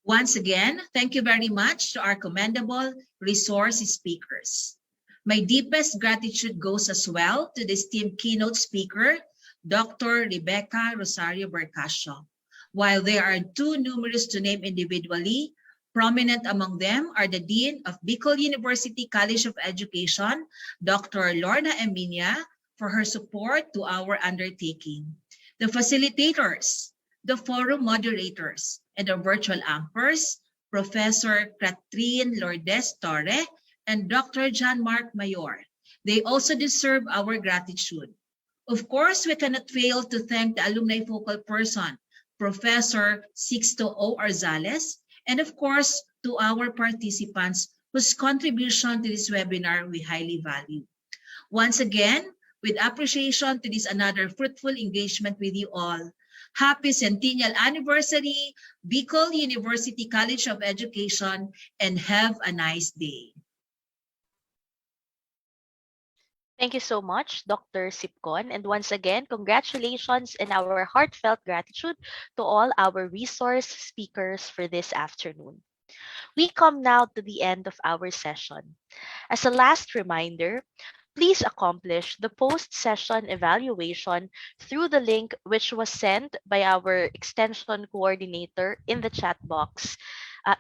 Once again, thank you very much to our commendable resource speakers. My deepest gratitude goes as well to the esteemed keynote speaker, Dr. Rebecca Rosario Bercasio. While there are too numerous to name individually, prominent among them are the Dean of Bicol University College of Education, Dr. Lorna Eminia, for her support to our undertaking. The facilitators, the forum moderators, and the virtual anchors, Professor Catherine Lourdes Torre and Dr. John Mark Mayor. They also deserve our gratitude. Of course, we cannot fail to thank the alumni focal person, Professor Sixto O. Arzales, and of course, to our participants whose contribution to this webinar we highly value. Once again, with appreciation to this another fruitful engagement with you all, happy centennial anniversary, Bicol University College of Education, and have a nice day. Thank you so much, Dr. Sipcon. And once again, congratulations and our heartfelt gratitude to all our resource speakers for this afternoon. We come now to the end of our session. As a last reminder, please accomplish the post-session evaluation through the link which was sent by our extension coordinator in the chat box,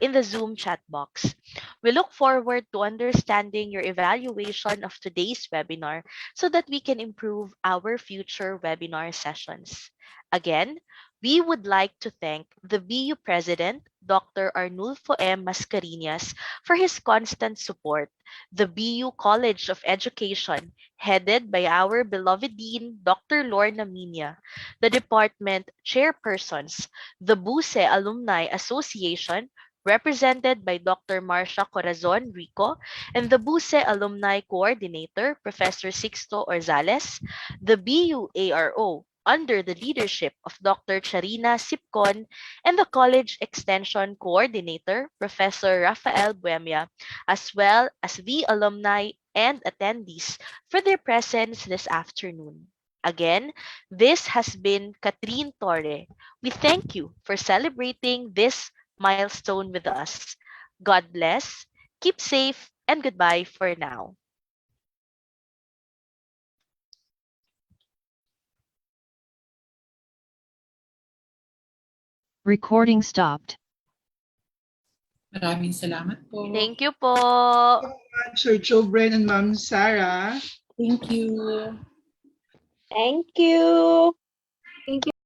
in the Zoom chat box. We look forward to understanding your evaluation of today's webinar so that we can improve our future webinar sessions. Again, we would like to thank the BU President, Dr. Arnulfo M. Mascareñas, for his constant support, the BU College of Education, headed by our beloved Dean, Dr. Lorna Eminia, the department chairpersons, the BUSE Alumni Association, represented by Dr. Marcia Corazon Rico, and the BUSE Alumni Coordinator, Professor Sixto Orzales, the BU ARO, under the leadership of Dr. Charina Sipcon, and the College Extension Coordinator, Professor Rafael Buemia, as well as the alumni and attendees for their presence this afternoon. Again, this has been Catherine Torre. We thank you for celebrating this milestone with us. God bless, keep safe, and goodbye for now. Recording stopped. Maraming salamat po. Thank you po. Sir Joe Bren and Ma'am Sarah. Thank you. Thank you. Thank you.